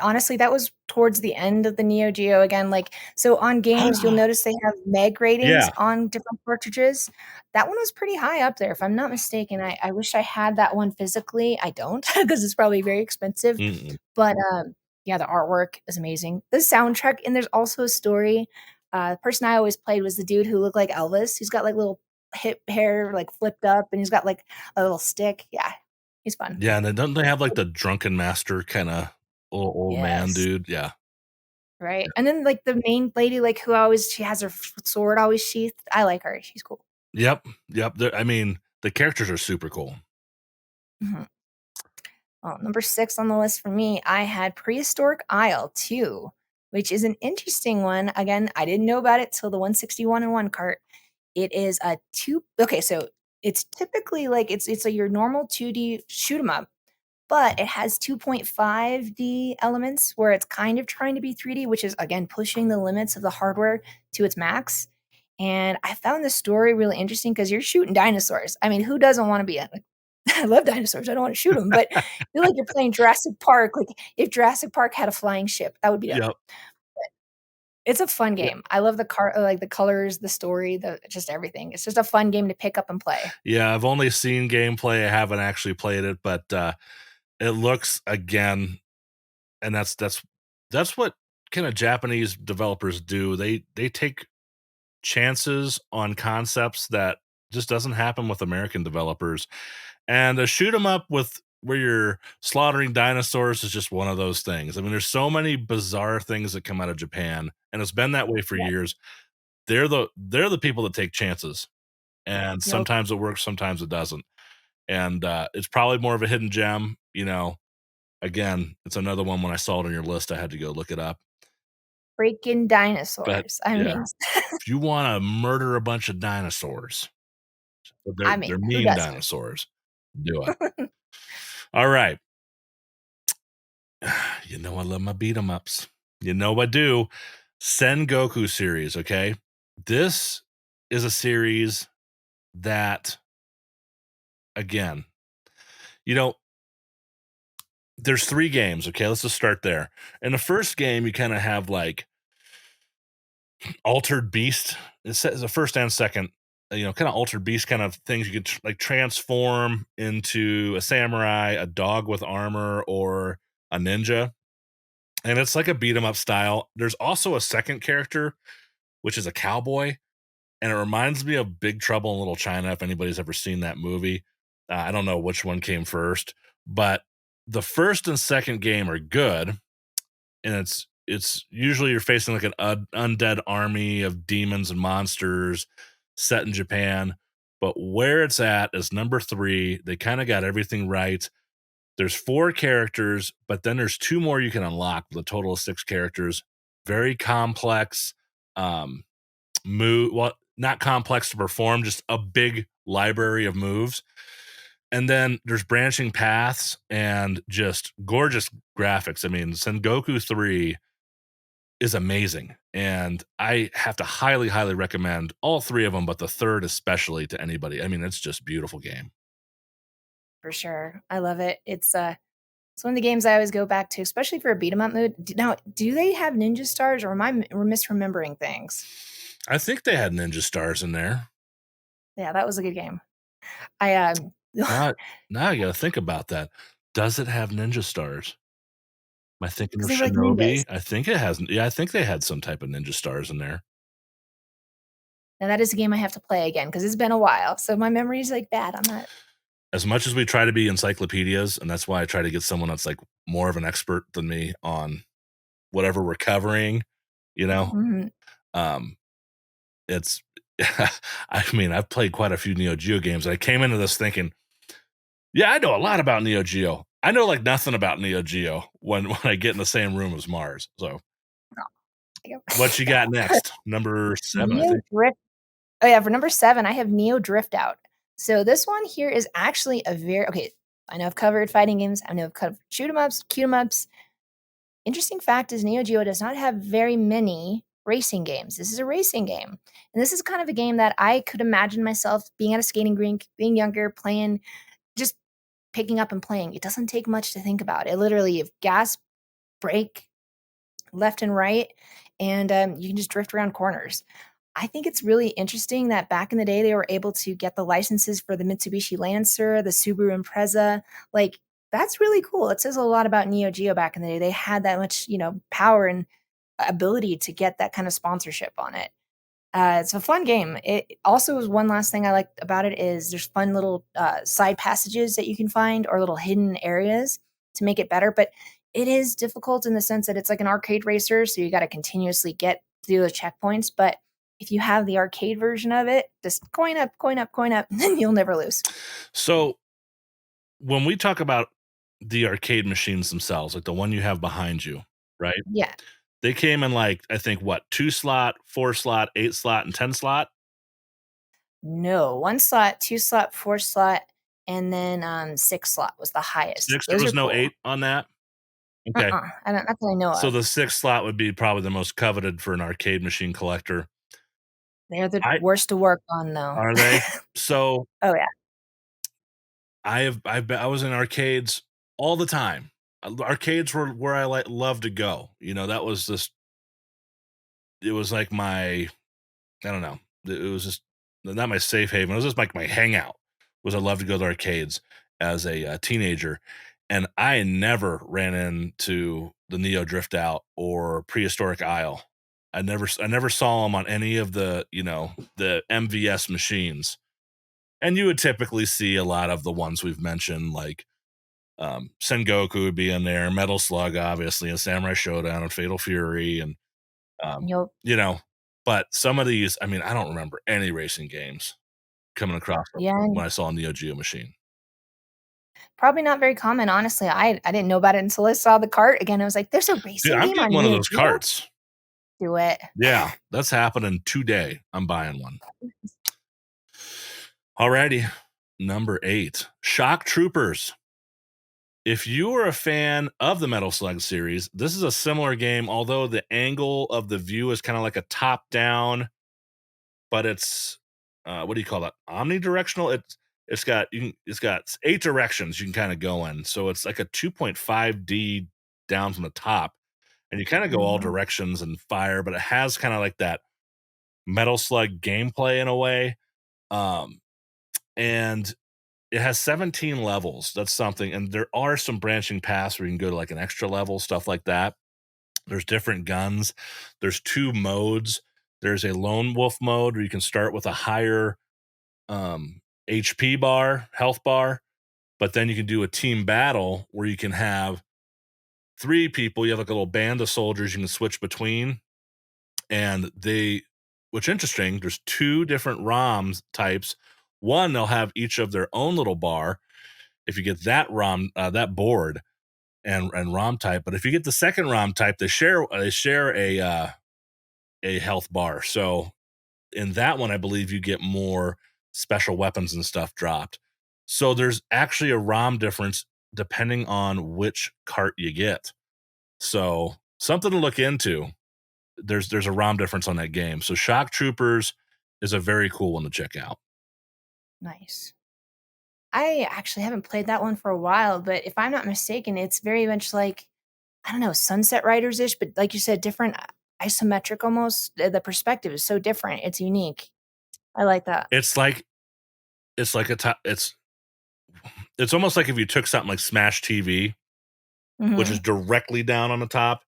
S2: Honestly, that was towards the end of the Neo Geo again, like, so on games, you'll notice they have meg ratings
S1: Yeah.
S2: on different cartridges. That one was pretty high up there, if I'm not mistaken. I wish I had that one physically. I don't not because it's probably very expensive,
S1: Mm-mm.
S2: but, yeah, the artwork is amazing. The soundtrack and there's also a story. The person I always played was the dude who looked like Elvis. He's got, like, little hip hair, like, flipped up, and he's got, like, a little stick. Yeah, he's fun.
S1: Yeah, and then don't they have like the drunken master kind of old man
S2: Yes.
S1: dude? Yeah.
S2: Right, and then, like, the main lady, like, who always she has her sword always sheathed, I like her, she's cool.
S1: Yep. Yep. I mean, the characters are super cool.
S2: Mhm. Well, number 6 on the list for me, I had Prehistoric Isle 2, which is an interesting one. Again, I didn't know about it till the 161 and 1 cart. It is a 2 okay, so it's typically like it's like your normal 2D shoot 'em up, but it has 2.5D elements where it's kind of trying to be 3D, which is again pushing the limits of the hardware to its max. And I found the story really interesting because you're shooting dinosaurs. I mean, who doesn't want to be a like, I love dinosaurs. I don't want to shoot them, but I feel like you're playing Jurassic Park. Like if Jurassic Park had a flying ship, that would be dope.
S1: Yep.
S2: It's a fun
S1: Yeah.
S2: game. I love like the colors, the story, the just everything. It's just a fun game to pick up and play.
S1: Yeah. I've only seen gameplay. I haven't actually played it, but it looks again, and that's what kind of Japanese developers do. They take chances on concepts that Just doesn't happen with American developers. And a shoot 'em up with where you're slaughtering dinosaurs is just one of those things. I mean, there's so many bizarre things that come out of Japan, and it's been that way for
S2: Yeah.
S1: years. They're the people that take chances, and
S2: Yep.
S1: sometimes it works, sometimes it doesn't. And it's probably more of a hidden gem. Again, it's another one. When I saw it on your list, I had to go look it up.
S2: Freaking
S1: But
S2: dinosaurs. I
S1: yeah,
S2: mean,
S1: if you want to murder a bunch of dinosaurs, but
S2: I
S1: they're
S2: mean, who
S1: mean
S2: doesn't?
S1: dinosaurs, do it. All right. You know I love my beat 'em ups. You know I do. Sengoku series, okay? This is a series that, again, you know, there's 3 games, okay? Let's just start there. In the first game, you kinda have, like, Altered Beast. It says the first and second, kinda Altered Beast kind of things you could like, transform into a samurai, a dog with armor, or a ninja, and it's like a beat 'em up style. There's also a second character, which is a cowboy, and it reminds me of Big Trouble in Little China, if anybody's ever seen that movie. I don't know which one came first, but the first and second game are good, and it's usually you're facing like an undead army of demons and monsters set in Japan. But where it's at is number 3. They kind of got everything right. There's 4 characters, but then there's 2 more you can unlock with a total of 6 characters. Very complex. Move Well, not complex to perform, just a big library of moves. And then there's branching paths and just gorgeous graphics. I mean, Sengoku 3 is amazing, and I have to highly, highly recommend all 3 of them, but the third especially to anybody. I mean, it's just beautiful game.
S2: For sure. I love it. It's one of the games I always go back to, especially for a beat 'em up mood. Now, do they have ninja stars, or am I misremembering things?
S1: I think they had ninja stars in there.
S2: Yeah, that was a good game. I,
S1: Now now I gotta think about that. Does it have ninja stars? Am I thinking
S2: 'cause
S1: of
S2: they were like ninjas.
S1: Shinobi? I think it has, yeah, I think they had some type of ninja stars in there.
S2: Now that is a game I have to play again because 'cause it's been a while, so my memory is, like, bad on that.
S1: As much as we try to be encyclopedias, and that's why I try to get someone that's, like, more of an expert than me on whatever we're covering, you know,
S2: Mhm.
S1: um, it's I mean, I've played quite a few Neo Geo games, and I came into this thinking, "Yeah, I know a lot about Neo Geo." I know, like, nothing about Neo Geo when I get in the same room as Mars. So,
S2: Yep.
S1: what you got next? Number 7, I
S2: Neo
S1: think.
S2: Drift Oh, yeah, for number 7, I have Neo Drift Out. So this one here is actually a very okay, I know I've covered fighting games, I know I've covered shoot 'em ups, cute 'em ups. Interesting fact is Neo Geo does not have very many racing games. This is a racing game, and this is kind of a game that I could imagine myself being at a skating rink, being younger, playing, just picking up and playing. It doesn't take much to think about. It literally you have gas, brake, left and right, and, you can just drift around corners. I think it's really interesting that back in the day, they were able to get the licenses for the Mitsubishi Lancer, the Subaru Impreza, like, that's really cool. It says a lot about Neo Geo back in the day. They had that much, power and ability to get that kind of sponsorship on it. It's a fun game. It also is one last thing I like about it is there's fun little, side passages that you can find or little hidden areas to make it better, but it is difficult in the sense that it's like an arcade racer, so you gotta continuously get through the checkpoints, but if you have the arcade version of it, just coin up, coin up, coin up, then you'll never lose.
S1: So, when we talk about the arcade machines themselves, like the one you have behind you, right?
S2: Yeah.
S1: They came in, like, I think, what, 2 slot, 4 slot, 8 slot, and 10 slot?
S2: No, 1 slot, 2 slot, 4 slot, and then, 6 slot was the highest.
S1: 6, there
S2: Those
S1: was
S2: are
S1: no
S2: cool.
S1: 8 on that? Okay.
S2: I don't not that I know
S1: So
S2: of.
S1: the 6 slot would be probably the most coveted for an arcade machine collector.
S2: They're the
S1: I
S2: worst to work on, though.
S1: Are they? So,
S2: Oh, yeah.
S1: I've been I was in arcades all the time. Arcades were where I, like, love to go, that was just it was like my I don't know. It was just not my safe haven. It was just like my hangout. Was I love to go to arcades as a teenager, and I never ran into the Neo Drift Out or Prehistoric Isle. I never saw them on any of the the MVS machines. And you would typically see a lot of the ones we've mentioned, like Sengoku would be in there, Metal Slug, obviously, and Samurai Showdown and Fatal Fury, and um,
S2: You'll
S1: you know. But some of these, I mean, I don't remember any racing games coming across
S2: yeah,
S1: when I saw a Neo Geo machine.
S2: probably not very common, honestly. I didn't know about it until I saw the cart. Again, I was like, "There's a
S1: Dude,
S2: racing
S1: I'm
S2: game
S1: getting
S2: on
S1: one of
S2: Neo
S1: those
S2: Geo?
S1: carts.
S2: Do it."
S1: Yeah, that's happening today. I'm buying one. Alrighty. Number 8, Shock Troopers. If you are a fan of the Metal Slug series, this is a similar game, although the angle of the view is kind of like a top down, but it's what do you call that? Omnidirectional. It's got 8 directions you can kind of go in. So it's like a 2.5D down from the top, and you kind of go all
S2: Mhm.
S1: directions and fire, but it has kind of like that Metal Slug gameplay in a way. Um, and it has 17 levels. That's something. And there are some branching paths where you can go to like an extra level, stuff like that. There's different guns. There's 2 modes. There's a lone wolf mode where you can start with a higher HP bar, health bar, but then you can do a team battle where you can have 3 people. You have like a little band of soldiers you can switch between. And which interesting, there's 2 different ROMs types. One, they'll have each of their own little bar if you get that ROM, that board and ROM type. But if you get the second ROM type, they share a health bar. So in that one, I believe you get more special weapons and stuff dropped. So there's actually a ROM difference depending on which cart you get. So something to look into. There's a ROM difference on that game. So Shock Troopers is a very cool one to check out.
S2: Nice. I actually haven't played that one for a while, but if I'm not mistaken, it's very much like, I don't know, Sunset Riders-ish, but like you said, different isometric almost. The perspective is so different. It's unique. I like that.
S1: It's like it's like a top. It's almost like if you took something like Smash TV, which is
S2: Mhm.
S1: directly down on the top,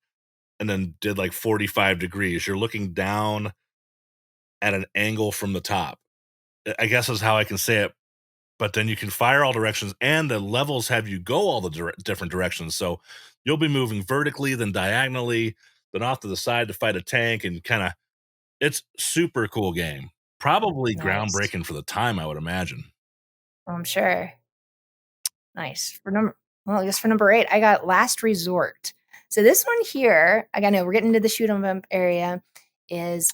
S1: and then did like 45 degrees. You're looking down at an angle from the top. I guess is how I can say it. But then you can fire all directions, and the levels have you go all the different directions. So you'll be moving vertically, then diagonally, then off to the side to fight a tank, and kind of it's super cool game. Probably
S2: Nice.
S1: groundbreaking for the time, I would imagine.
S2: I'm sure. Nice. I guess for number 8, I got Last Resort. So this one here, I know we're getting into the shoot 'em up area, is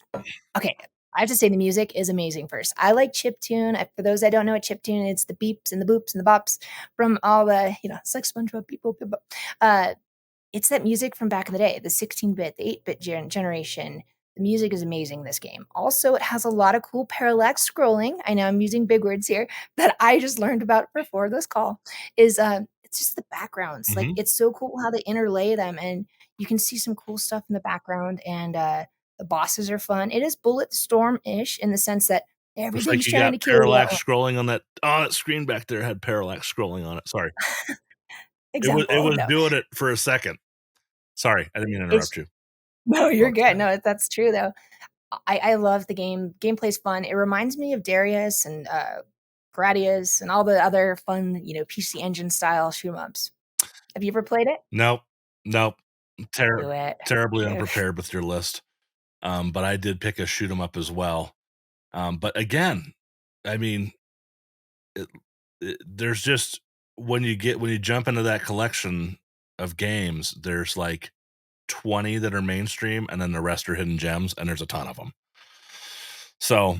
S2: okay. I have to say the music is amazing first. I like chiptune. For those that don't know what chiptune, it's the beeps and the boops and the bops from all the, it's like SpongeBob, beep boop, beep boop. Uh, it's that music from back in the day, the 16-bit, the 8-bit generation. The music is amazing in this game. Also, it has a lot of cool parallax scrolling. I know I'm using big words here that I just learned about before this call. It's just the backgrounds. Like
S1: Hmm.
S2: it's so cool how they interlay them, and you can see some cool stuff in the background. And the bosses are fun. It is Bullet Storm ish in the sense that
S1: Looks like
S2: everything's
S1: you
S2: trying
S1: got
S2: to kill you at
S1: parallax
S2: once.
S1: scrolling on that. Oh, that screen back there had parallax scrolling on it. Sorry, it
S2: Example,
S1: was
S2: no,
S1: doing it for a second. Sorry, I didn't mean to
S2: it's
S1: interrupt you.
S2: no, you're
S1: Oh,
S2: good.
S1: dang.
S2: No, that's true though. I love the game. Gameplay's fun. It reminds me of Darius and Gradius and all the other fun, PC Engine style shoot 'em ups. Have you ever played it?
S1: Nope, nope.
S2: Do it.
S1: Terribly
S2: Do
S1: unprepared with your list. But I did pick a shoot 'em up as well. But again, I mean, it, there's just when you jump into that collection of games, there's like 20 that are mainstream, and then the rest are hidden gems, and there's a ton of them. So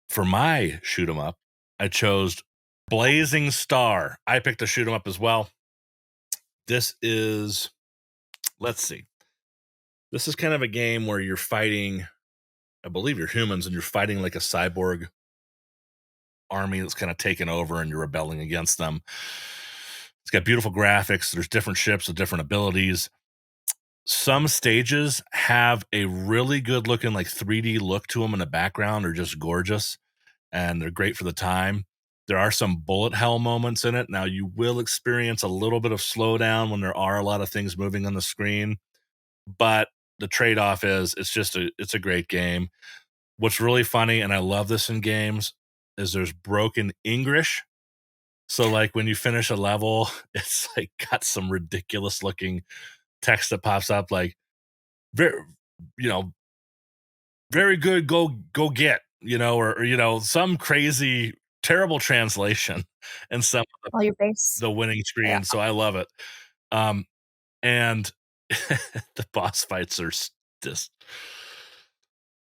S1: for my shoot 'em up, I chose Blazing Star. I picked a shoot 'em up as well. This is, let's see, this is kind of a game where you're fighting, I believe you're humans, and you're fighting like a cyborg army that's kind of taken over and you're rebelling against them. It's got beautiful graphics. There's different ships with different abilities. Some stages have a really good looking, like 3D look to them in the background. They're just gorgeous and they're great for the time. There are some bullet hell moments in it. Now, you will experience a little bit of slowdown when there are a lot of things moving on the screen, but the trade off is it's a great game. What's really funny, and I love this in games, is there's broken English. So like when you finish a level, it's like got some ridiculous looking text that pops up like very, you know, very good, go get, or some crazy terrible translation and some of
S2: All your face.
S1: the winning
S2: Yeah.
S1: screen. So I love it. Um and the boss fights are just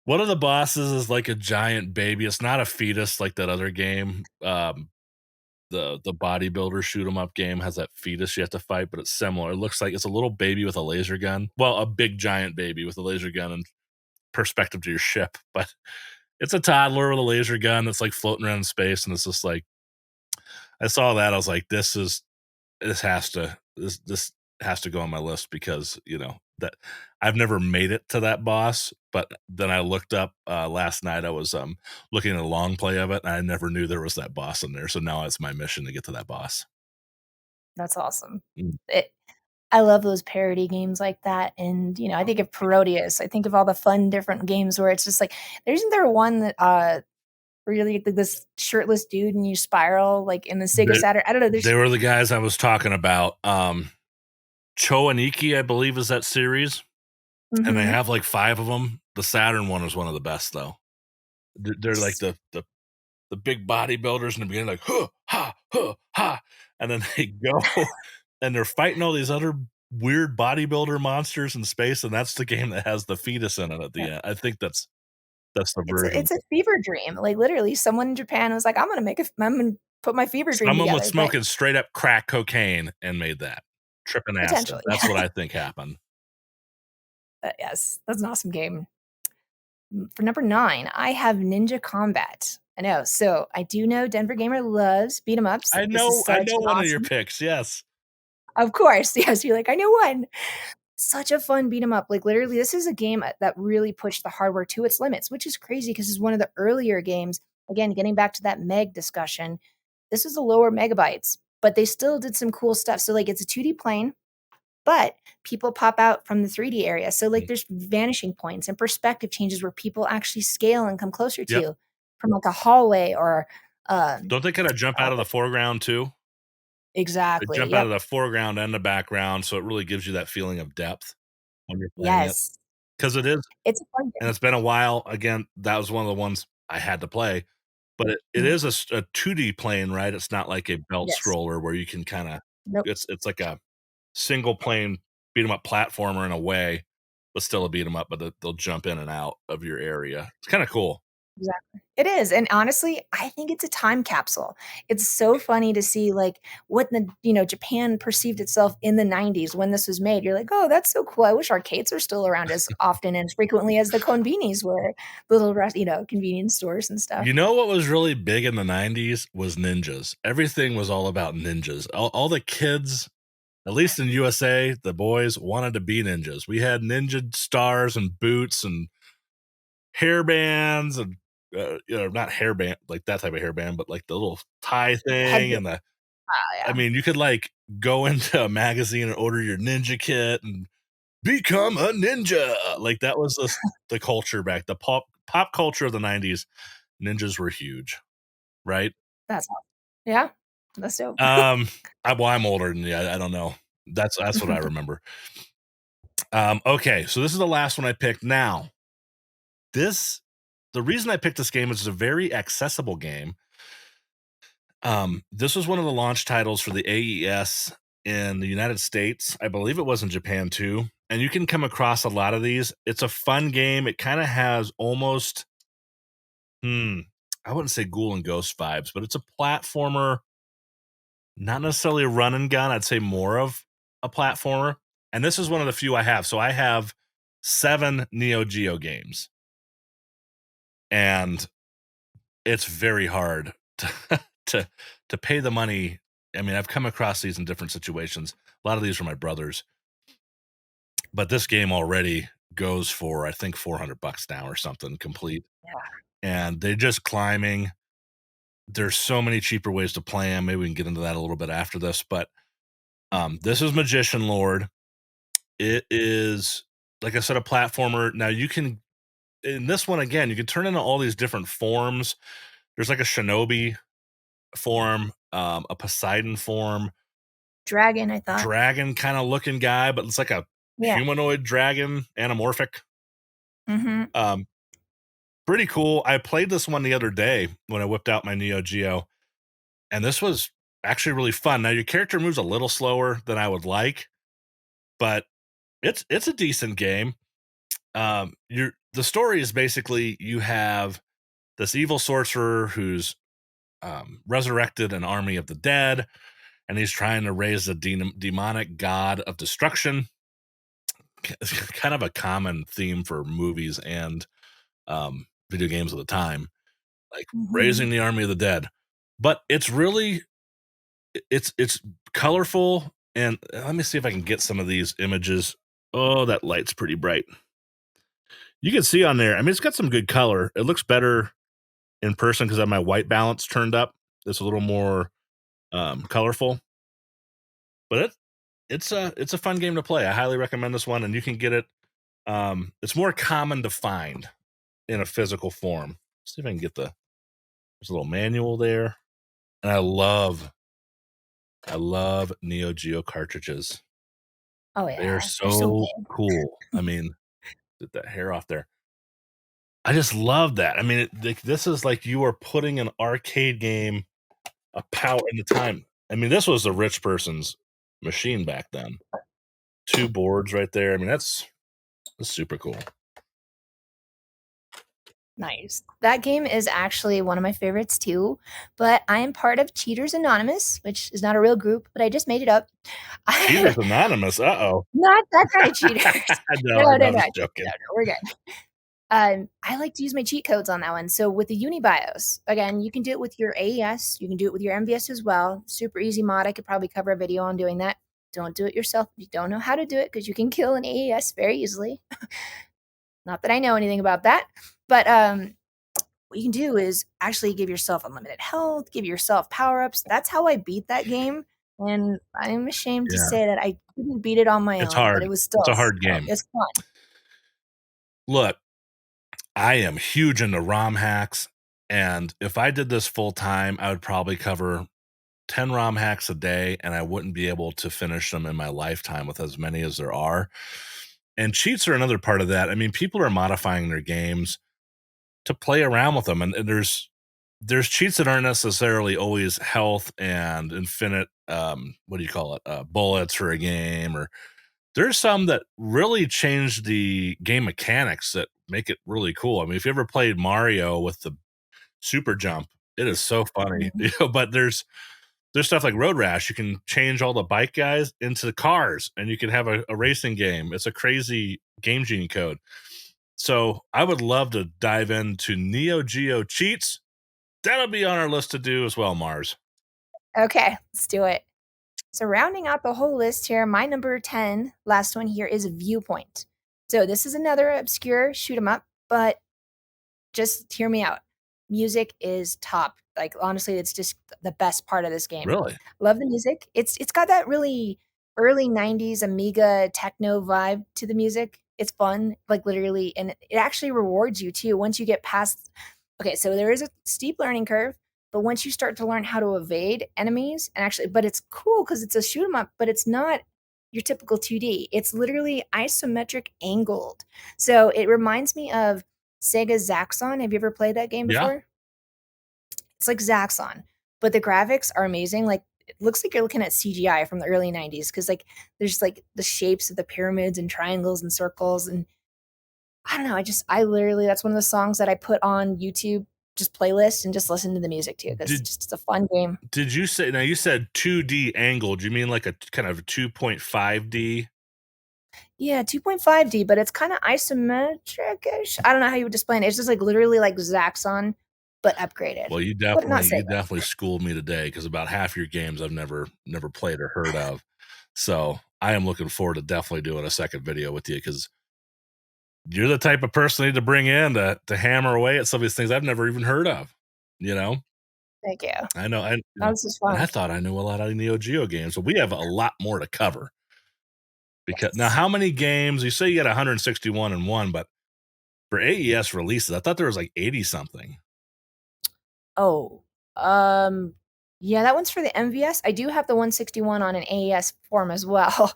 S1: one of the bosses is like a giant baby. It's not a fetus like that other game. The bodybuilder shoot 'em up game has that fetus you have to fight, but it's similar. It looks like it's a little baby with a laser gun. Well, a big giant baby with a laser gun and perspective to your ship, but it's a toddler with a laser gun that's like floating around in space, and it's just like I saw that, I was like, this has to go on my list because that I've never made it to that boss, but then I looked up last night. I was looking at a long play of it, and I never knew there was that boss in there. So now it's my mission to get to that boss.
S2: That's awesome.
S1: Mm.
S2: It I love those parody games like that, and, I think of Parodius, I think of all the fun different games where it's just like isn't there one that, where you're like this shirtless dude and you spiral, like, in the Sega
S1: They,
S2: Saturn I don't know,
S1: they
S2: there's
S1: were the guys I was talking about. Choaniki, I believe, is that series, and they
S2: Mhm.
S1: have like 5 of them. The Saturn one is one of the best, though. They're like the big bodybuilders in the beginning, like huh, ha, and then they go and they're fighting all these other weird bodybuilder monsters in space, and that's the game that has the fetus in it at the
S2: Yeah.
S1: end. I think that's the
S2: It's a
S1: version.
S2: it's a fever dream, like, literally, someone in Japan was like, I'm gonna put my fever dream
S1: Someone was
S2: together," but
S1: smoking straight up crack cocaine and made that. Tripping acid.
S2: potentially.
S1: That's what I think happened.
S2: But yes, that's an awesome game. For number 9, I have Ninja Combat. I know, so I do know Denver Gamer loves beat 'em ups,
S1: I
S2: like, this is
S1: know I
S2: such
S1: know
S2: an
S1: one of your
S2: awesome
S1: picks, yes.
S2: Of course, yes, you're like, "I know one." Such a fun beat 'em up, like, literally, this is a game that really pushed the hardware to its limits, which is crazy because it's one of the earlier games. Again, getting back to that meg discussion, this is the lower megabytes, but they still did some cool stuff. So, like, it's a 2D plane, but people pop out from the 3D area. So, like,
S1: Mm.
S2: there's vanishing points and perspective changes where people actually scale and come closer to
S1: Yep.
S2: you from, like, a hallway or,
S1: Don't they kinda jump out of the foreground too? They
S2: exactly,
S1: jump out of
S2: yep.
S1: the foreground and the background, so it really gives you that feeling of depth when you're playing it.
S2: Yes.
S1: 'Cause it is
S2: It's a fun
S1: and
S2: game.
S1: it's been a while. Again, that was one of the ones I had to play, but it
S2: Mhm.
S1: is a 2D plane, right? It's not like a belt
S2: Yes.
S1: scroller where you can kinda
S2: Nope.
S1: it's like a single plane beat 'em up platformer in a way, but still a beat 'em up, but they'll jump in and out of your area. It's kinda cool.
S2: Exactly. It is, and honestly, I think it's a time capsule. It's so funny to see, like, what Japan perceived itself in the '90s when this was made. You're like, "Oh, that's so cool. I wish arcades were still around as often and as frequently as the konbinis were." Little convenience stores and stuff.
S1: You know what was really big in the '90s was ninjas. Everything was all about ninjas. All the kids, at least in USA, the boys wanted to be ninjas. We had ninja stars and boots and hairbands and not hairband like that type of hairband, but like the little tie thing
S2: Headband.
S1: and the I
S2: Yeah.
S1: mean, you could like go into a magazine and order your ninja kit and become a ninja. Like that was the culture back, the pop culture of the '90s. Ninjas were huge, right?
S2: That's awesome. Yeah. That's dope.
S1: Um, I'm older than you. I don't know. That's what I remember. Okay, so this is the last one I picked. Now, this the reason I picked this game is it's a very accessible game. This was one of the launch titles for the AES in the United States. I believe it was in Japan too. And you can come across a lot of these. It's a fun game. It kind of has almost, I wouldn't say Ghoul and Ghost vibes, but it's a platformer, not necessarily a run and gun. I'd say more of a platformer. And this is one of the few I have. So I have 7 Neo Geo games, and it's very hard to to pay the money. I mean, I've come across these in different situations. A lot of these are my brothers, but this game already goes for I think $400 now or something complete,
S2: Yeah.
S1: and they're just climbing. There's so many cheaper ways to play them. Maybe we can get into that a little bit after this, but this is Magician Lord. It is, like I said, a platformer. Now you can in this one again, you can turn into all these different forms. There's like a shinobi form, a Poseidon form,
S2: Dragon, I thought.
S1: dragon kind of looking guy, but it's like a
S2: Yeah.
S1: humanoid dragon, anamorphic.
S2: Mhm.
S1: Um, Pretty cool. I played this one the other day when I whipped out my Neo Geo, and this was actually really fun. Now your character moves a little slower than I would like, but it's a decent game. Your the story is basically you have this evil sorcerer who's resurrected an army of the dead, and he's trying to raise a demonic god of destruction. It's kind of a common theme for movies and video games of the time, like
S2: Mhm.
S1: raising the army of the dead. But it's really it's colorful, and let me see if I can get some of these images. Oh, that light's pretty bright. You can see on there. I mean, it's got some good color. It looks better in person because I have my white balance turned up. It's a little more colorful, but it's a fun game to play. I highly recommend this one, and you can get it. It's more common to find in a physical form. See if I can get there's a little manual there, and I love Neo Geo cartridges.
S2: Oh,
S1: They are
S2: yeah. They're so
S1: so
S2: big.
S1: cool. I mean, get that hair off there. I just love that. I mean, this is like you are putting an arcade game, a power in the time. I mean, this was the rich person's machine back then. Two boards right there. I mean, that's super cool.
S2: Nice. That game is actually one of my favorites too, but I am part of Cheaters Anonymous, which is not a real group, but I just made it up.
S1: Cheaters Anonymous. Uh-oh.
S2: Not that kind of cheaters.
S1: No,
S2: No, no,
S1: I'm
S2: no,
S1: just joking.
S2: no, we're good. I like to use my cheat codes on that one. So with the UniBIOS, again, you can do it with your AES, you can do it with your MVS as well. Super easy mod. I could probably cover a video on doing that. Don't do it yourself if you don't know how to do it, because you can kill an AES very easily. Not that I know anything about that, but what you can do is actually give yourself unlimited health, give yourself power ups. That's how I beat that game. And I'm ashamed to
S1: Yeah,
S2: say that I didn't beat it on my
S1: it's
S2: own, but
S1: hard.
S2: it was
S1: It's
S2: still
S1: a hard game.
S2: it's fun.
S1: Look, I am huge into ROM hacks, and if I did this full time, I would probably cover 10 ROM hacks a day, and I wouldn't be able to finish them in my lifetime with as many as there are. And cheats are another part of that. I mean, people are modifying their games to play around with them, and there's cheats that aren't necessarily always health and infinite what do you call it, bullets for a game, or there's some that really change the game mechanics that make it really cool. I mean, if you ever played Mario with the super jump, it is so funny.
S2: Mhm.
S1: But there's stuff like Road Rash. You can change all the bike guys into cars, and you can have a racing game. It's a crazy game genie code. So I would love to dive into Neo Geo cheats. That'll be on our list to do as well, Mars.
S2: Okay, let's do it. So rounding out the whole list here, my number 10, last one here is Viewpoint. So this is another obscure shoot 'em up, but just hear me out. Music is top. Like honestly, it's just the best part of this game.
S1: Really?
S2: Love the music. It's got that really early 90s Amiga techno vibe to the music. It's fun, like literally, and it actually rewards you too once you get past. Okay, so there is a steep learning curve, but once you start to learn how to evade enemies, and actually, but it's cool because it's a shoot 'em up, but it's not your typical 2D. It's literally isometric angled. So it reminds me of Sega Zaxxon. Have you ever played that game
S1: Yeah.
S2: before? It's like Zaxxon, but the graphics are amazing. Like it looks like you're looking at CGI from the early 90s because like there's like the shapes of the pyramids and triangles and circles. And I don't know, I literally that's one of the songs that I put on YouTube just playlist and just listen to the music too because
S1: Did
S2: just it's a fun game.
S1: did you say now you said 2D angle? Do you mean like a kind of 2.5D?
S2: Yeah, 2.5D, but it's kind of isometric-ish. I don't know how you would explain it. It's just like literally like Zaxxon, but upgraded.
S1: Well,
S2: But not
S1: you
S2: Sega.
S1: definitely schooled me today because about half your games I've never played or heard of. So I am looking forward to definitely doing a second video with you because you're the type of person I need to bring in to hammer away at some of these things I've never even heard of. You know,
S2: Thank you.
S1: I know,
S2: Oh, this is
S1: and I
S2: fun.
S1: thought I knew a lot of Neo Geo games, but we have a lot more to cover. Because now,
S2: Yes.
S1: how many games? You say you got 161 and one, but for AES releases, I thought there was like 80 something.
S2: Oh, yeah, that one's for the MVS. I do have the 161 on an AES form as well.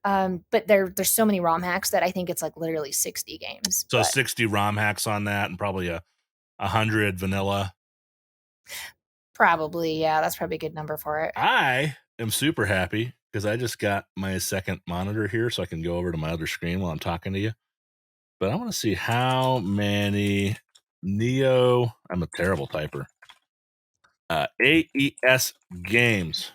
S2: But there's so many ROM hacks that I think it's like literally 60 games.
S1: So
S2: But
S1: 60 ROM hacks on that, and probably a 100 vanilla.
S2: probably, yeah, that's probably a good number for it.
S1: I am super happy because I just got my second monitor here, so I can go over to my other screen while I'm talking to you. But I want to see how many Neo. I'm a terrible typer. AES games.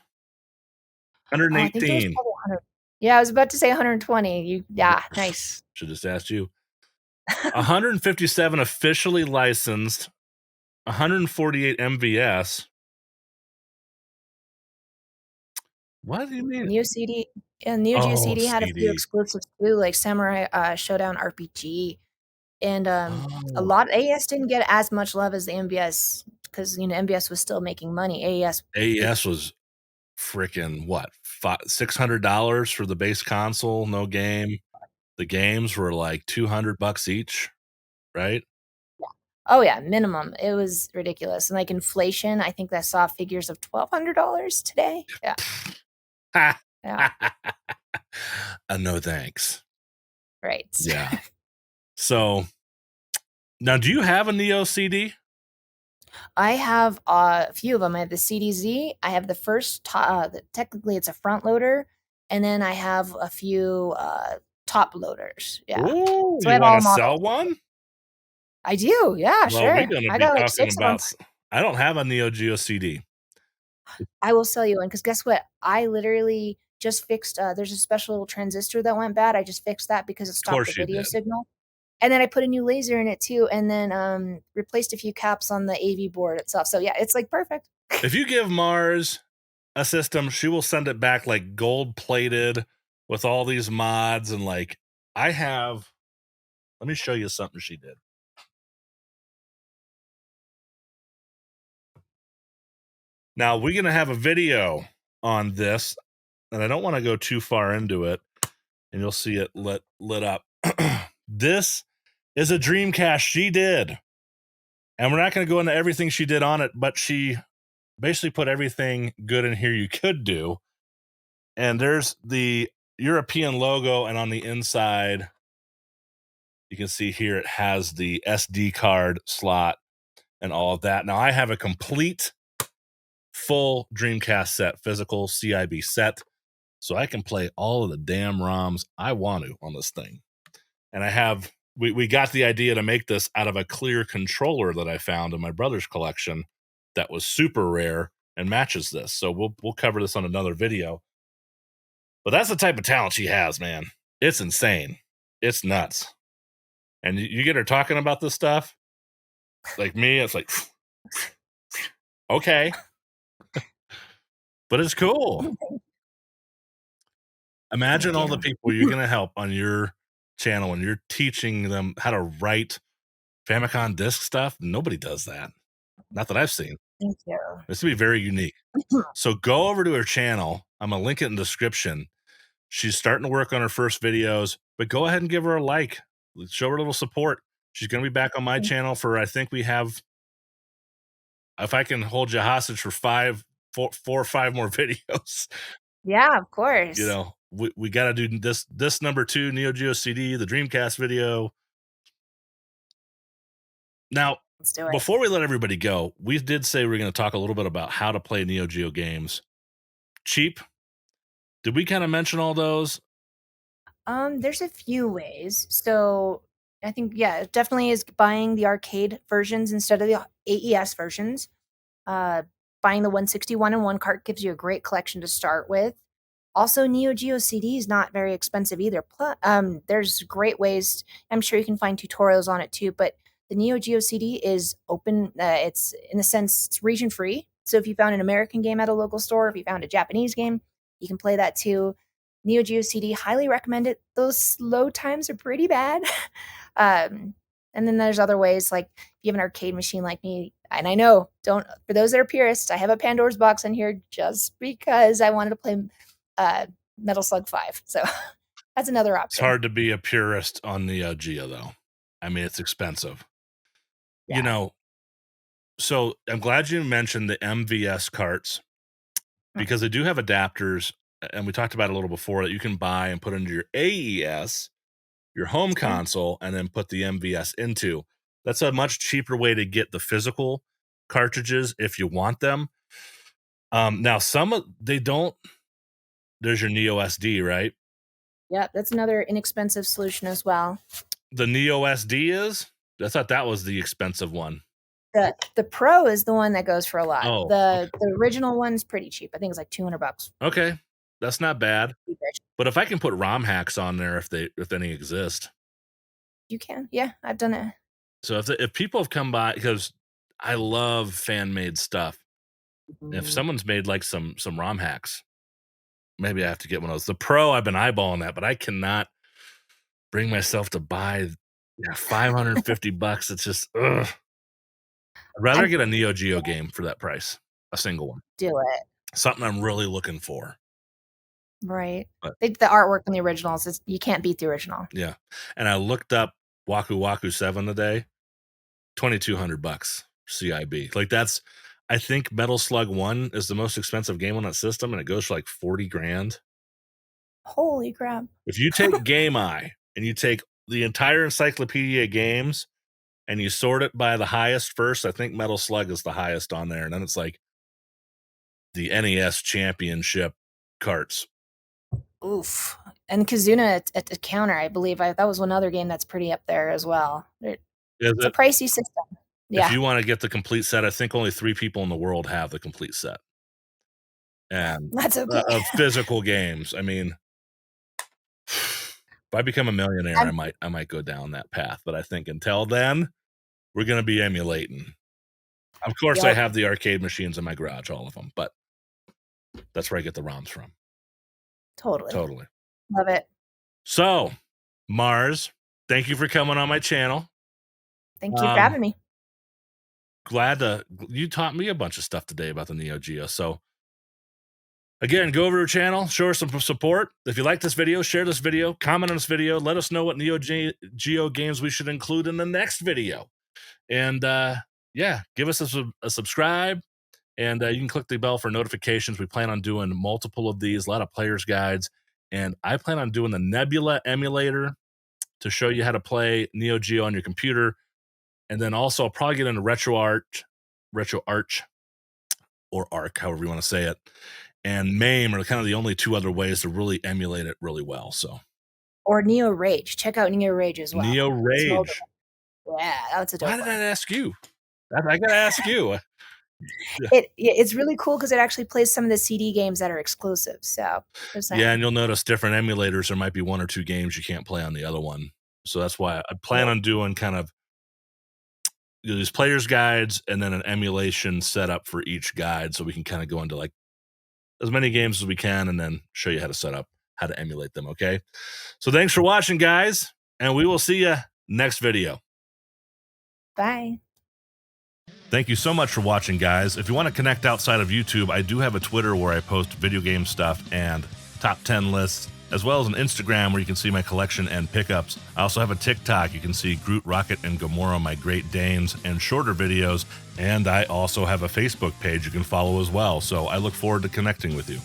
S2: Oh, I think it was
S1: 118.
S2: probably 100. Yeah, I was about to say 120. Yeah, nice.
S1: Should just asked you. 157 officially licensed. 148 MVS. What do you mean?
S2: Neo CD and Neo Geo
S1: Oh,
S2: CD had a few
S1: CD.
S2: exclusives too, like Samurai Showdown RPG. And a
S1: Oh,
S2: lot AES didn't get as much love as the MBS because MBS was still making money. AES it,
S1: AES was freaking what? $600 for the base console, no game. The games were like $200 each, right?
S2: yeah. Oh yeah, minimum. It was ridiculous. And like inflation, I think I saw figures of $1,200 today. Yeah. Yeah.
S1: No thanks.
S2: Right.
S1: Yeah. So now, do you have a Neo CD?
S2: I have a few of them. I have the CDZ. I have the first, technically it's a front loader, and then I have a few top loaders. Yeah.
S1: Oh,
S2: So I
S1: you
S2: have
S1: want
S2: all
S1: to sell
S2: models.
S1: one?
S2: I do. Yeah,
S1: Well, we're
S2: sure.
S1: going to
S2: I
S1: be
S2: got like
S1: talking
S2: 6 of them.
S1: about. I don't have a Neo Geo CD.
S2: I will sell you one because guess what? I literally just fixed. There's a special transistor that went bad. I just fixed that because it
S1: Of
S2: stopped the
S1: course you
S2: video
S1: did.
S2: signal. And then I put a new laser in it too, and then replaced a few caps on the AV board itself. So yeah, it's like perfect.
S1: If you give Mars a system, she will send it back like gold plated with all these mods and like I have. Let me show you something she did. Now we're gonna have a video on this, and I don't want to go too far into it, and you'll see it lit up. This is a Dreamcast she did, and we're not going to go into everything she did on it, but she basically put everything good in here you could do. And there's the European logo, and on the inside, you can see here it has the SD card slot and all of that. Now I have a complete full Dreamcast set, physical CIB set, so I can play all of the damn ROMs I want to on this thing. And I have we got the idea to make this out of a clear controller that I found in my brother's collection that was super rare and matches this. So we'll cover this on another video. But that's the type of talent she has, man. It's insane. It's nuts. And you get her talking about this stuff, like me, it's like okay. But it's cool. Imagine
S2: Thank
S1: all the
S2: you.
S1: people you're going to help on your channel and you're teaching them how to write Famicom disk stuff. Nobody does that. Not that I've seen.
S2: Thank you.
S1: This would be very unique. So go over to her channel. I'm going to link it in the description. She's starting to work on her first videos, but go ahead and give her a like. Show her a little support. She's going to be back on my channel for, I think we have, if I can hold you hostage for four or five more videos,
S2: Yeah, of
S1: you
S2: course.
S1: know, we got to do this number 2 Neo Geo CD, the Dreamcast video. Now,
S2: Let's do it.
S1: before we let everybody go, we did say we are going to talk a little bit about how to play Neo Geo games cheap. Did we kind of mention all those?
S2: There's a few ways. So I think yeah, it definitely is buying the arcade versions instead of the AES versions. Uh, Buying the 161 and one cart gives you a great collection to start with. Also, Neo Geo CD is not very expensive either. Plus, there's great ways. I'm sure you can find tutorials on it too. But the Neo Geo CD is open. It's in a sense it's region free. So if you found an American game at a local store, if you found a Japanese game, you can play that too. Neo Geo CD, highly recommend it. Those load times are pretty bad. um, and then there's other ways like if you have an arcade machine like me, and I know don't for those that are purists, I have a Pandora's box in here just because I wanted to play Metal Slug 5. So that's another
S1: It's
S2: option.
S1: hard to be a purist on Neo Geo, though. I mean, it's expensive. You
S2: Yeah.
S1: know, So I'm glad you mentioned the MVS carts
S2: Mm,
S1: because they do have adapters, and we talked about it a little before that you can buy and put into your AES, your home
S2: true.
S1: console, and then put the MVS into. That's a much cheaper way to get the physical cartridges if you want them. Now some of they don't. There's your Neo SD, right?
S2: Yep, that's another inexpensive solution as well.
S1: The Neo SD is. I thought that was the expensive one.
S2: The Pro is the one that goes for a lot.
S1: Oh,
S2: The original one's pretty cheap. I think it's like 200 bucks.
S1: okay, that's not bad.
S2: Cheapish.
S1: But if I can put ROM hacks on there, if any exist,
S2: You can? Yeah, I've done it.
S1: so if people have come by because I love fan made stuff. If
S2: Mhm.
S1: someone's made like some ROM hacks, maybe I have to get one of those. The Pro, I've been eyeballing that, but I cannot bring myself to buy. Yeah, $550. It's just ugh. I'd rather
S2: I'm
S1: get a Neo Geo game for that price, a single one,
S2: do it.
S1: something I'm really looking for.
S2: Right.
S1: But
S2: The artwork in the originals is you can't beat the original.
S1: yeah, and I looked up Waku Waku 7 today, $2,200 CIB. Like that's, I think Metal Slug 1 is the most expensive game on that system, and it goes for like 40 grand.
S2: Holy crap.
S1: If you take Game Eye and you take the entire encyclopedia of games and you sort it by the highest first, I think Metal Slug is the highest on there. And then it's like the NES championship carts.
S2: Oof. And Kazuna at the counter, I believe. That was one other game that's pretty up there as well.
S1: Is
S2: It's a
S1: it?
S2: pricey system.
S1: If
S2: Yeah,
S1: you want to get the complete set, I think only 3 people in the world have the complete set. And
S2: that's okay.
S1: of physical games. I mean, if I become a millionaire,
S2: I'm
S1: I might go down that path. But I think until then, we're gonna be emulating. Of course, I
S2: Yep,
S1: have the arcade machines in my garage, all of them, but that's where I get the ROMs from.
S2: totally.
S1: Totally.
S2: Love it.
S1: So, Mars, thank you for coming on my channel.
S2: Thank you for
S1: Um,
S2: having me.
S1: glad to you taught me a bunch of stuff today about the Neo Geo. So again, go over to our channel, show her some support. If you like this video, share this video, comment on this video, let us know what Geo games we should include in the next video. And yeah, give us a subscribe, and you can click the bell for notifications. We plan on doing multiple of these, a lot of players guides, and I plan on doing the Nebula emulator to show you how to play Neo Geo on your computer. And then also I'll probably get into Retro Arch, or Arc, however you want to say it, and MAME are kind of the only 2 other ways to really emulate it really well. So
S2: Or Neo Rage. Check out Neo Rage as well.
S1: Neo
S2: It's mobile.
S1: Rage.
S2: Yeah, that's a
S1: Why
S2: dope
S1: did I
S2: one.
S1: ask you? I gotta ask you. Yeah.
S2: It's really cool because it actually plays some of the CD games that are exclusive. So just
S1: Yeah,
S2: saying.
S1: and you'll notice different emulators. There might be 1 or 2 games you can't play on the other one. So that's why I plan
S2: Yep.
S1: on doing kind of these players guides and then an emulation setup for each guide, so we can kind of go into like as many games as we can and then show you how to set up, how to emulate them. Okay. So thanks for watching, guys, and we will see you next video.
S2: Bye.
S1: Thank you so much for watching, guys. If you want to connect outside of YouTube, I do have a Twitter where I post video game stuff and top 10 lists, as well as an Instagram where you can see my collection and pickups. I also have a TikTok. You can see Groot, Rocket, and Gamora, my Great Danes, and shorter videos. And I also have a Facebook page you can follow as well. So I look forward to connecting with you.